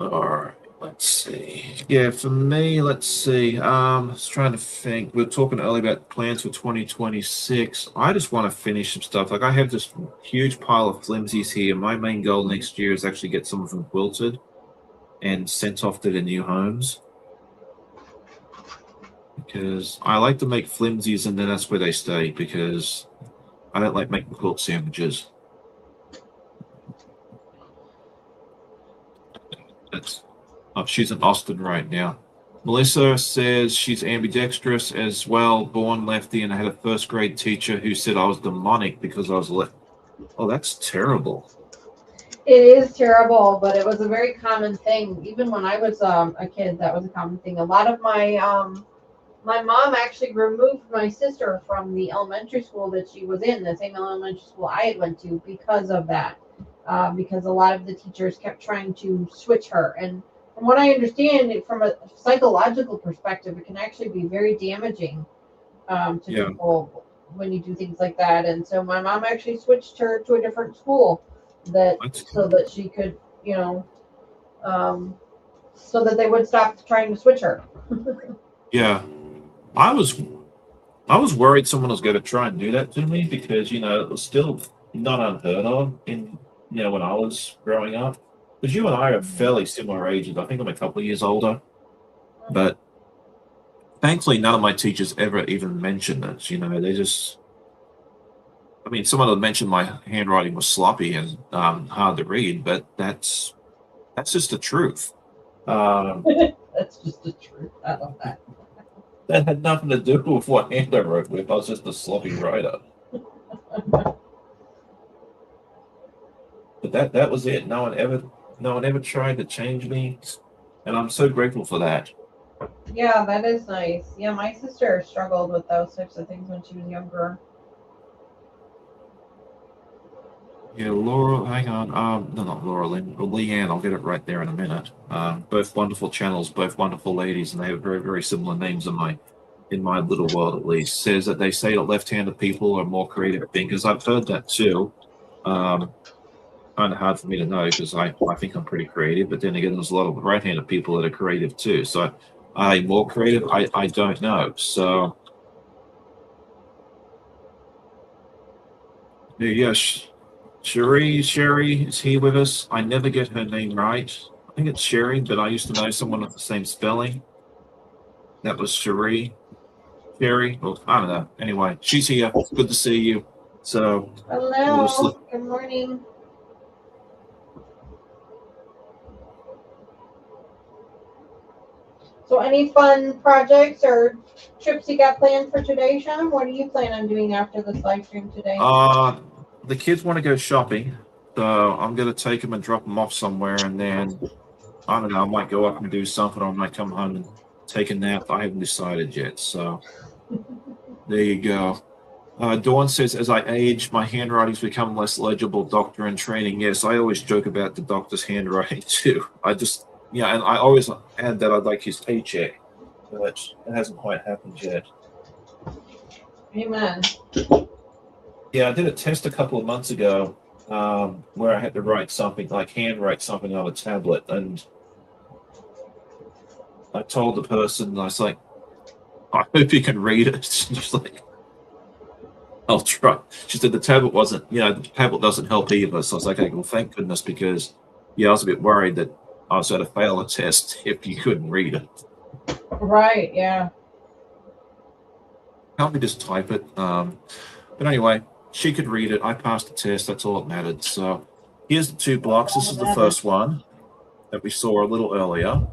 all right. Let's see. Yeah, for me, let's see. I was trying to think. We were talking earlier about plans for 2026. I just want to finish some stuff. Like I have this huge pile of flimsies here. My main goal next year is actually get some of them quilted and sent off to the new homes because I like to make flimsies and then that's where they stay because I don't like making quilt sandwiches. That's she's in Austin right now. Melissa says she's ambidextrous as well, born lefty, and I had a first grade teacher who said I was demonic because I was left. Oh, that's terrible. It is terrible, but it was a very common thing. Even when I was a kid, that was a common thing. A lot of my mom actually removed my sister from the elementary school that she was in, the same elementary school I had went to, because of that. Because a lot of the teachers kept trying to switch her, and from what I understand, from a psychological perspective, it can actually be very damaging to Yeah, people when you do things like that. And so my mom actually switched her to a different school that that's so good. that she could, um, so that they would stop trying to switch her. Yeah, I was I was worried someone was going to try and do that to me because it was still not unheard of in when I was growing up. Because you and I are fairly similar ages. I think I'm a couple of years older, but thankfully none of my teachers ever even mentioned it. They just I mean, someone had mentioned my handwriting was sloppy and hard to read, but that's just the truth. Um, That's just the truth. I love that. that had nothing to do with what hand I wrote with. I was just a sloppy writer. But that was it. No one ever tried to change me, and I'm so grateful for that. Yeah, that is nice. Yeah, my sister struggled with those types of things when she was younger. Yeah, Laura, hang on. No, not Laura Lynn, Leanne. I'll get it right there in a minute. Both wonderful channels, both wonderful ladies, and they have very, very similar names in my little world at least. Says that they say that left-handed people are more creative thinkers. I've heard that too. Um, Kind of hard for me to know because I think I'm pretty creative, but then again, there's a lot of right-handed people that are creative too. So, are they more creative? I don't know. So, yes, Sherry is here with us. I never get her name right. I think it's Sherry, but I used to know someone with the same spelling. That was Sherry. Well, I don't know. Anyway, she's here. Good to see you. So we'll just Hello. look. Good morning. So, any fun projects or trips you got planned for today, Sean? What do you plan on doing after this live stream today? Uh, the kids want to go shopping, so I'm gonna take them and drop them off somewhere, and then I don't know. I might go up and do something, or I might come home and take a nap. I haven't decided yet. So there you go. Dawn says, as I age, my handwriting's become less legible. Doctor in training. Yes, I always joke about the doctor's handwriting too. And I always add that I'd like his paycheck, but it hasn't quite happened yet. Amen. Yeah, I did a test a couple of months ago where I had to write something, like handwrite something on a tablet, and I told the person, I was like, I hope you can read it. She's like, I'll try. She said the tablet doesn't help either. So I was like, okay, well, thank goodness, because yeah, I was a bit worried that I was going to fail a test if you couldn't read it. Right. Yeah. Can't we just type it? But anyway, she could read it. I passed the test. That's all that mattered. So here's the two blocks. This is the first one that we saw a little earlier.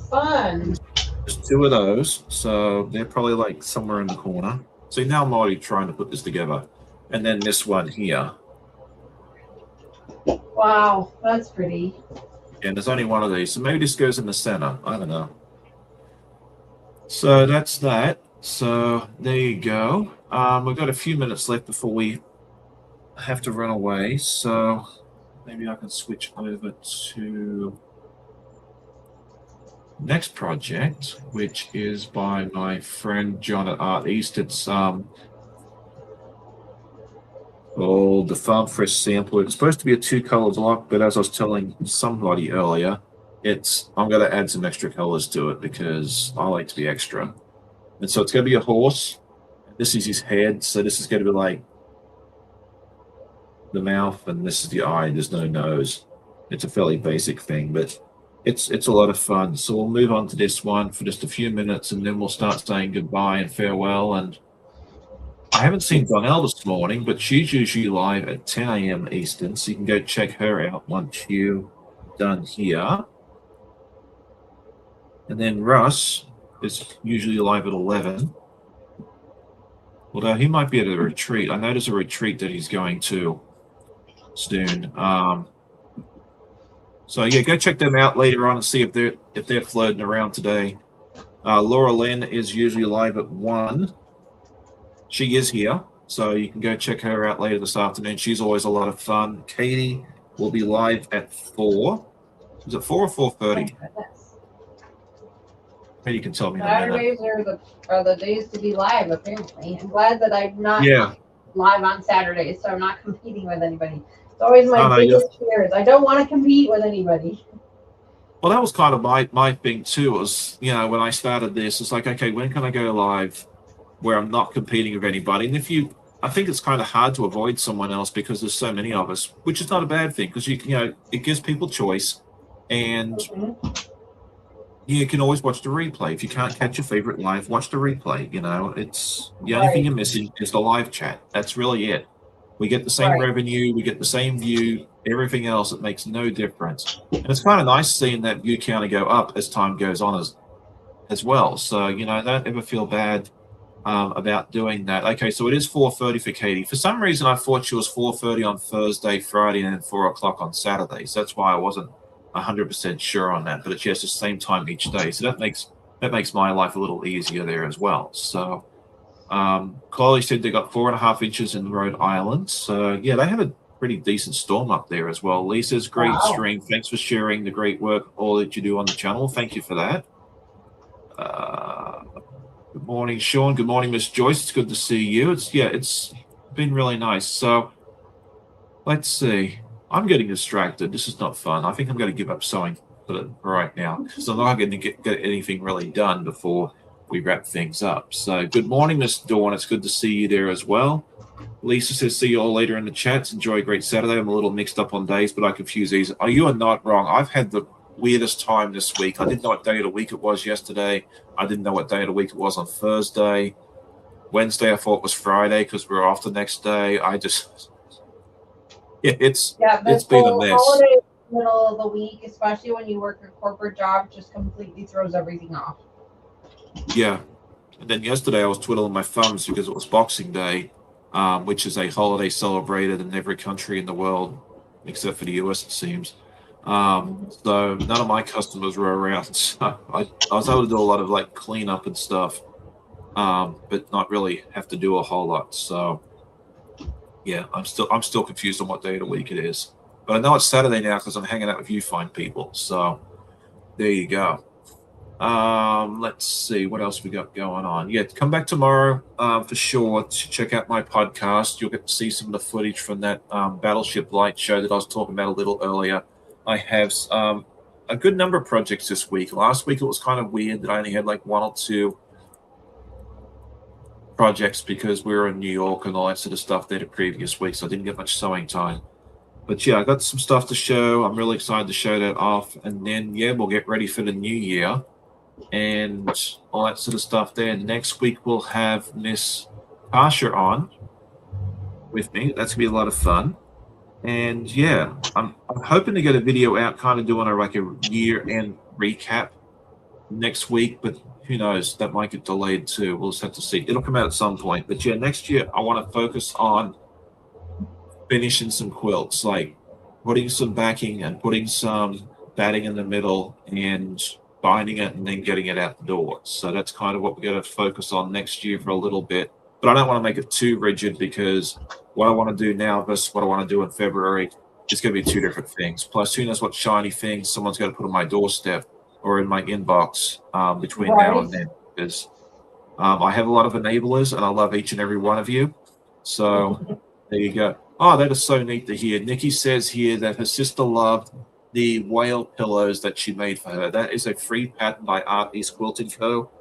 Fun. There's two of those. So they're probably like somewhere in the corner. See, now I'm already trying to put this together. And then this one here. Wow, that's pretty. And there's only one of these. So maybe this goes in the center. I don't know. So that's that. So there you go. We've got a few minutes left before we have to run away. So maybe I can switch over to next project, which is by my friend John at Art East. It's called the Farm Fresh Sampler. It's supposed to be a two-color block, but as I was telling somebody earlier, I'm going to add some extra colors to it because I like to be extra. And so it's going to be a horse. This is his head. So this is going to be like the mouth, and this is the eye. There's no nose. It's a fairly basic thing, but it's a lot of fun. So we'll move on to this one for just a few minutes, and then we'll start saying goodbye and farewell. And I haven't seen Donnell this morning, but she's usually live at 10 a.m. Eastern, so you can go check her out once you're done here. And then Russ is usually live at 11. Although he might be at a retreat. I know there's a retreat that he's going to soon. So yeah, go check them out later on and see if they're floating around today. Laura Lynn is usually live at 1. She is here, so you can go check her out later this afternoon. She's always a lot of fun. Katie will be live at 4. Is it 4 or 4:30? Maybe you can tell me in a minute. Saturdays are the days to be live, apparently. I'm glad that I'm not Yeah. live on Saturdays, so I'm not competing with anybody. It's always my no, biggest fears. I don't want to compete with anybody. Well, that was kind of my thing too. Was when I started this, it's like, okay, when can I go live where I'm not competing with anybody? And I think it's kind of hard to avoid someone else because there's so many of us, which is not a bad thing because it gives people choice, and you can always watch the replay. If you can't catch your favorite live, watch the replay. It's the only thing you're missing is the live chat. That's really it. We get the same revenue, we get the same view, everything else, it makes no difference. And it's kind of nice seeing that view counter go up as time goes on as well. So, don't ever feel bad about doing that. Okay, so it is 4:30 for Katie. For some reason, I thought she was 4:30 on Thursday, Friday, and then 4 o'clock on Saturday. So that's why I wasn't 100% sure on that. But it's just the same time each day. So that makes my life a little easier there as well. So Chloe said they got 4.5 inches in Rhode Island. So yeah, they have a pretty decent storm up there as well. Lisa's great stream. Thanks for sharing the great work all that you do on the channel. Thank you for that. Good morning, Sean. Good morning, Miss Joyce. It's good to see you. It's been really nice. So let's see. I'm getting distracted. This is not fun. I think I'm going to give up sewing for right now because I'm not going to get anything really done before we wrap things up. So good morning, Miss Dawn. It's good to see you there as well. Lisa says, see you all later in the chats. Enjoy a great Saturday. I'm a little mixed up on days, but I confuse these. Oh, you are not wrong. I've had the weirdest time this week. I didn't know what day of the week it was yesterday. I didn't know what day of the week it was on Thursday. Wednesday, I thought it was Friday because we were off the next day. It's been a mess. Holiday middle of the week, especially when you work a corporate job, just completely throws everything off. Yeah. And then yesterday I was twiddling my thumbs because it was Boxing Day, which is a holiday celebrated in every country in the world, except for the US, it seems. So none of my customers were around. So I was able to do a lot of cleanup and stuff, but not really have to do a whole lot. So yeah, I'm still confused on what day of the week it is. But I know it's Saturday now because I'm hanging out with you fine people. So there you go. Let's see what else we got going on. Yeah, come back tomorrow for sure to check out my podcast. You'll get to see some of the footage from that Battleship Light show that I was talking about a little earlier. I have a good number of projects this week. Last week it was kind of weird that I only had 1 or 2 projects because we were in New York and all that sort of stuff there the previous week, so I didn't get much sewing time. But yeah, I got some stuff to show. I'm really excited to show that off, and then we'll get ready for the new year and all that sort of stuff there. Next week we'll have Miss Tasha on with me. That's gonna be a lot of fun. And yeah, I'm hoping to get a video out kind of doing a year-end recap next week, but who knows, that might get delayed too. We'll just have to see. It'll come out at some point. But yeah, next year I want to focus on finishing some quilts, like putting some backing and putting some batting in the middle and binding it and then getting it out the door. So that's kind of what we're going to focus on next year for a little bit. But I don't want to make it too rigid because what I want to do now versus what I want to do in February is going to be 2 different things. Plus, who knows what shiny things someone's going to put on my doorstep or in my inbox between now and then. Because I have a lot of enablers and I love each and every one of you. So there you go. Oh, that is so neat to hear. Nikki says here that her sister loved the whale pillows that she made for her. That is a free patent by Art East Quilting Co.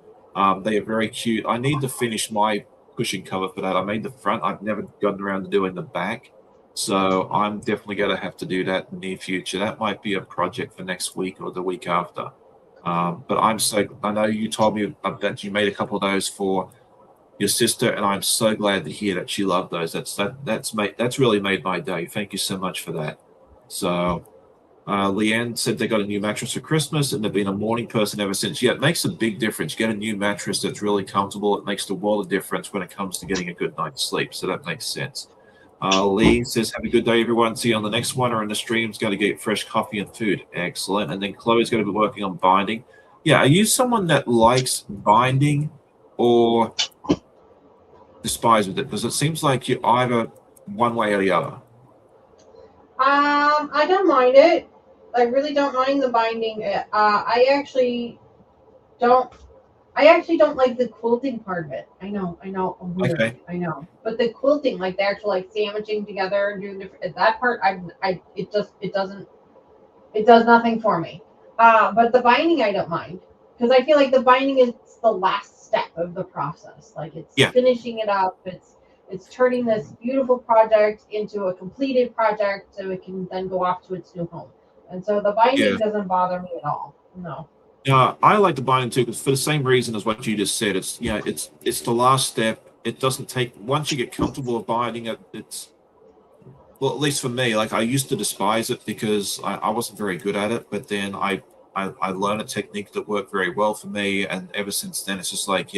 They are very cute. I need to finish my cushion cover for that. I made the front. I've never gotten around to doing the back. So I'm definitely going to have to do that in the near future. That might be a project for next week or the week after. But I know you told me that you made a couple of those for your sister, and I'm so glad to hear that she loved those. That's really made my day. Thank you so much for that. So Leanne said they got a new mattress for Christmas and they've been a morning person ever since. Yeah, it makes a big difference. Get a new mattress that's really comfortable. It makes the world of difference when it comes to getting a good night's sleep. So that makes sense. Lee says, have a good day, everyone. See you on the next one or in the streams. Got to get fresh coffee and food. Excellent. And then Chloe's going to be working on binding. Yeah, are you someone that likes binding or despises it? Because it seems like you're either one way or the other. I don't mind it. I really don't mind the binding. I actually don't. I actually don't like the quilting part of it. I know, I'm weird. Okay. I know, but the quilting, like the actual like sandwiching together and doing different that part, it does nothing for me. But the binding, I don't mind because I feel like the binding is the last step of the process. Like it's finishing it up. It's turning this beautiful project into a completed project so it can then go off to its new home. And so the binding doesn't bother me at all. No. I like the binding too, because for the same reason as what you just said. It's the last step. It doesn't take once you get comfortable with binding it. It's well, at least for me. Like I used to despise it because I wasn't very good at it, but then I learned a technique that worked very well for me, and ever since then it's just like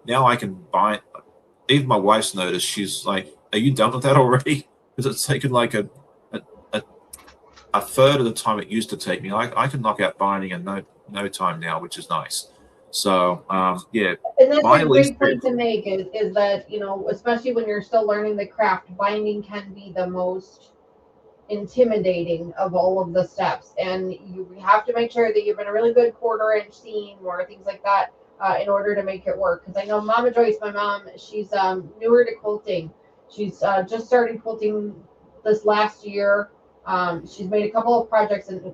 now I can bind. Even my wife's noticed. She's like, "Are you done with that already?" Because it's taken like a third of the time it used to take me. I can knock out binding in no time now, which is nice. So And that's a great point to make is that, especially when you're still learning the craft, binding can be the most intimidating of all of the steps. And you have to make sure that you've been a really good 1/4 inch seam or things like that in order to make it work. Because I know Mama Joyce, my mom, she's newer to quilting. She's just started quilting this last year. She's made a couple of projects, and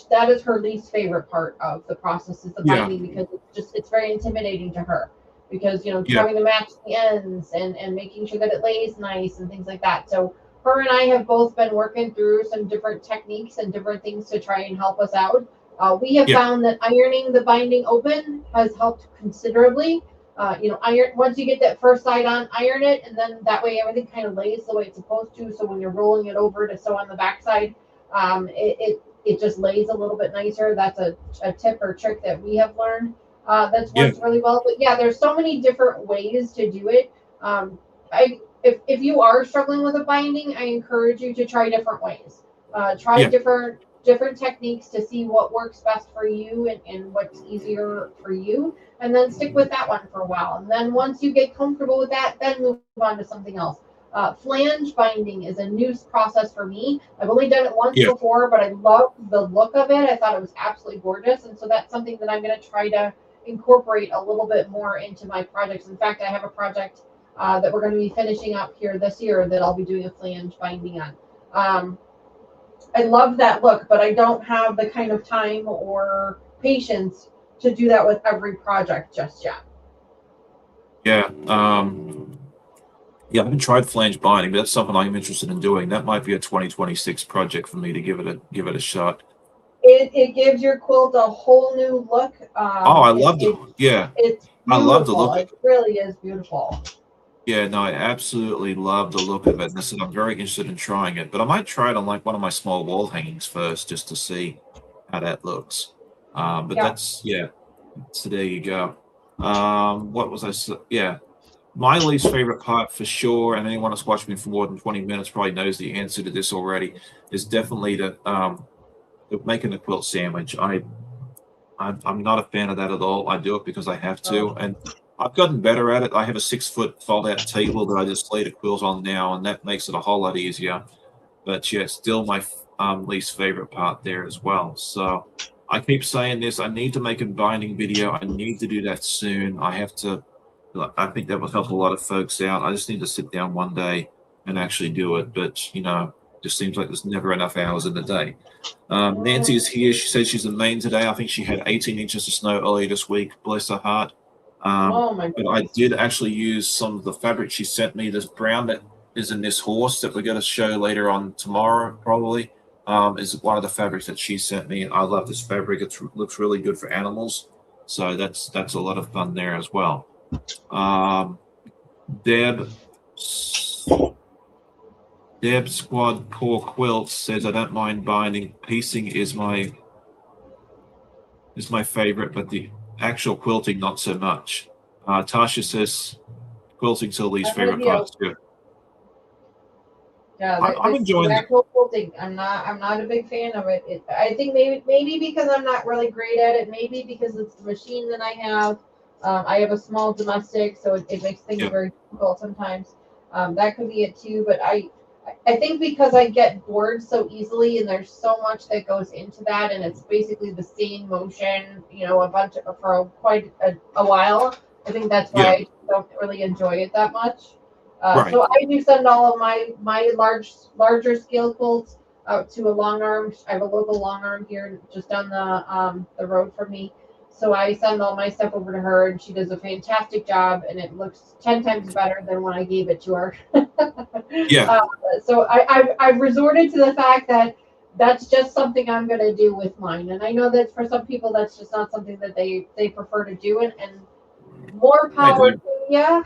that is her least favorite part of the process is the binding because it's very intimidating to her because having to match the ends and making sure that it lays nice and things like that. So her and I have both been working through some different techniques and different things to try and help us out. We have found that ironing the binding open has helped considerably. Iron once you get that first side on, iron it, and then that way everything kind of lays the way it's supposed to. So when you're rolling it over to sew on the backside, it just lays a little bit nicer. That's a tip or trick that we have learned that's worked really well. But yeah, there's so many different ways to do it. If you are struggling with a binding, I encourage you to try different ways. Try different techniques to see what works best for you and what's easier for you, and then stick with that one for a while. And then once you get comfortable with that, then move on to something else. Flange binding is a new process for me. I've only done it once before, but I love the look of it. I thought it was absolutely gorgeous, and so that's something that I'm going to try to incorporate a little bit more into my projects. In fact, I have a project that we're going to be finishing up here this year that I'll be doing a flange binding on. I love that look, but I don't have the kind of time or patience to do that with every project just yet. Yeah. I haven't tried flange binding, but that's something I'm interested in doing. That might be a 2026 project for me to give it a shot. It gives your quilt a whole new look. I love it. Yeah. It's beautiful. I love the look. It really is beautiful. Yeah, no, I absolutely love the look of it. And I'm very interested in trying it, but I might try it on like one of my small wall hangings first, just to see how that looks. So there you go. What was my least favorite part for sure, and anyone that's watched me for more than 20 minutes probably knows the answer to this already, is definitely the making the quilt sandwich. I'm not a fan of that at all. I do it because I have to, and I've gotten better at it. I have a 6-foot fold-out table that I just lay the quilt on now, and that makes it a whole lot easier. But yeah, still my least favorite part there as well. So I keep saying this. I need to make a binding video. I need to do that soon. I think that will help a lot of folks out. I just need to sit down one day and actually do it. But just seems like there's never enough hours in the day. Nancy is here. She says she's in Maine today. I think she had 18 inches of snow earlier this week. Bless her heart. But I did actually use some of the fabric she sent me. This brown that is in this horse that we're going to show later on tomorrow, probably, is one of the fabrics that she sent me. I love this fabric. It looks really good for animals. So that's a lot of fun there as well. Deb Deb Squad Core Quilts says, I don't mind binding. Piecing is my favorite, but the actual quilting not so much. Tasha says quilting's her least I'm with favorite you. part too. Yeah, I'm the enjoying it. actual quilting, I'm not a big fan of it. I think maybe because I'm not really great at it. Maybe because it's the machine that I have. I have a small domestic, so it makes things Yeah, very difficult sometimes. That could be it too. But I think because I get bored so easily, and there's so much that goes into that, and it's basically the same motion, a bunch for quite a while. I think that's why yeah, I don't really enjoy it that much. right. So I do send all of my larger scale quilts out to a long arm. I have a local long arm here just down the road from me. So I send all my stuff over to her, and she does a fantastic job, and it looks 10 times better than when I gave it to her. Yeah, uh, so I've resorted to the fact that that's just something I'm going to do with mine, and I know that for some people that's just not something that they prefer to do, and more hey, power to you.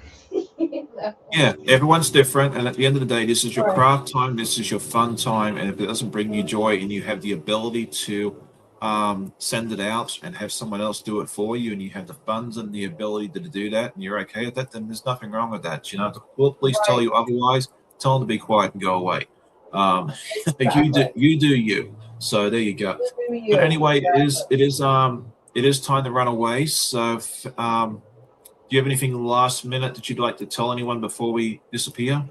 yeah, everyone's different, and at the end of the day, this is your Right. craft time. This is your fun time, and if it doesn't bring you joy, and you have the ability to send it out and have someone else do it for you, and you have the funds and the ability to do that, and you're okay with that, then there's nothing wrong with that. If the police tell Right. you otherwise, tell them to be quiet and go away. Um, Exactly. you do you. So there you go. Do But you anyway, exactly? it is time to run away. So do you have anything last minute that you'd like to tell anyone before we disappear?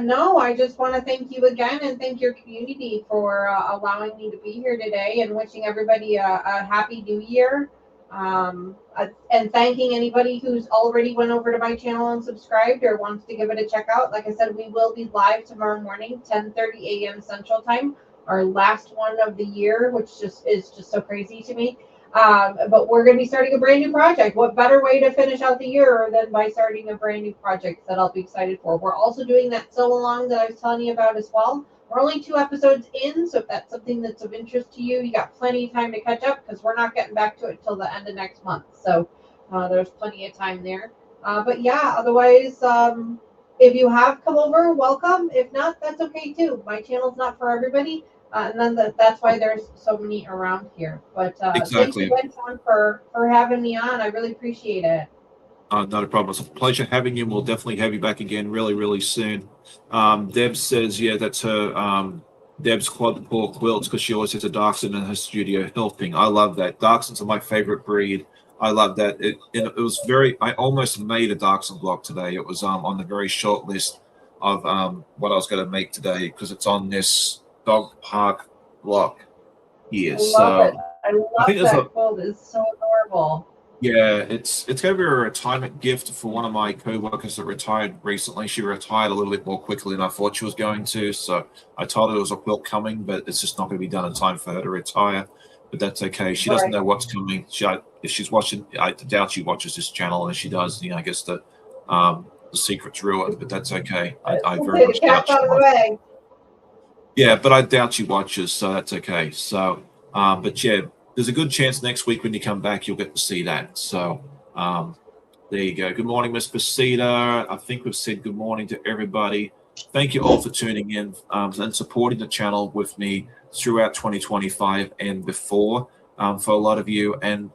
No, I just want to thank you again and thank your community for allowing me to be here today and wishing everybody a happy new year. And thanking anybody who's already went over to my channel and subscribed or wants to give it a check out. Like I said, we will be live tomorrow morning, 10:30 a.m. Central Time, our last one of the year, which just is just so crazy to me. But we're going to be starting a brand new project. What better way to finish out the year than by starting a brand new project that I'll be excited for? We're also doing that so along that I was telling you about as well. We're only 2 episodes in, so if that's something that's of interest to you, you got plenty of time to catch up because we're not getting back to it till the end of next month. So there's plenty of time there. But yeah, otherwise, if you have come over, welcome. If not, that's okay too. My channel's not for everybody, and then that's why there's so many around here. But thank you Exactly. again, Sean, for having me on. I really appreciate it. Not a problem. It's a pleasure having you. We'll definitely have you back again really, really soon. Deb says, yeah, that's her. Deb's quadruple quilts because she always has a dachshund in her studio helping. I love that. Dachshunds are my favorite breed. I love that. It was very. I almost made a dachshund block today. It was on the very short list of what I was going to make today because it's on this dog park block here. I love it. So I I love think there's a that quilt. It's so adorable. yeah, it's gonna be a retirement gift for one of my co-workers that retired recently. She retired a little bit more quickly than I thought she was going to, so I told her there was a quilt coming, but it's just not going to be done in time for her to retire. But that's okay. She doesn't Right. know what's coming. If she's watching, I doubt she watches this channel, and if she does, I guess the secret's ruined. But that's okay. I very The much doubt cat's she out of the watches. bag. Yeah, but I doubt she watches, so that's okay. So, but yeah, there's a good chance next week when you come back, you'll get to see that. So, there you go. Good morning, Miss Basita. I think we've said good morning to everybody. Thank you all for tuning in and supporting the channel with me throughout 2025 and before. For a lot of you, and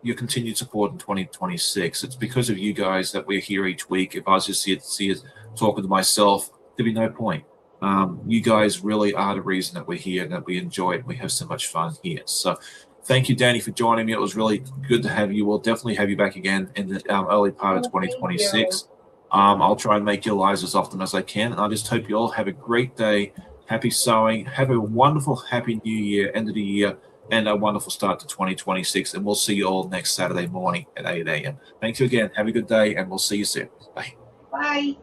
your continued support in 2026. It's because of you guys that we're here each week. If I was just here to see us talking to myself, there'd be no point. You guys really are the reason that we're here, that we enjoy it. We have so much fun here. So thank you, Dani, for joining me. It was really good to have you. We'll definitely have you back again in the early part of Oh, thank you. 2026. I'll try and make you lives as often as I can. And I just hope you all have a great day. Happy sewing. Have a wonderful, happy new year, end of the year, and a wonderful start to 2026. And we'll see you all next Saturday morning at 8 a.m. Thank you again. Have a good day, and we'll see you soon. Bye. Bye.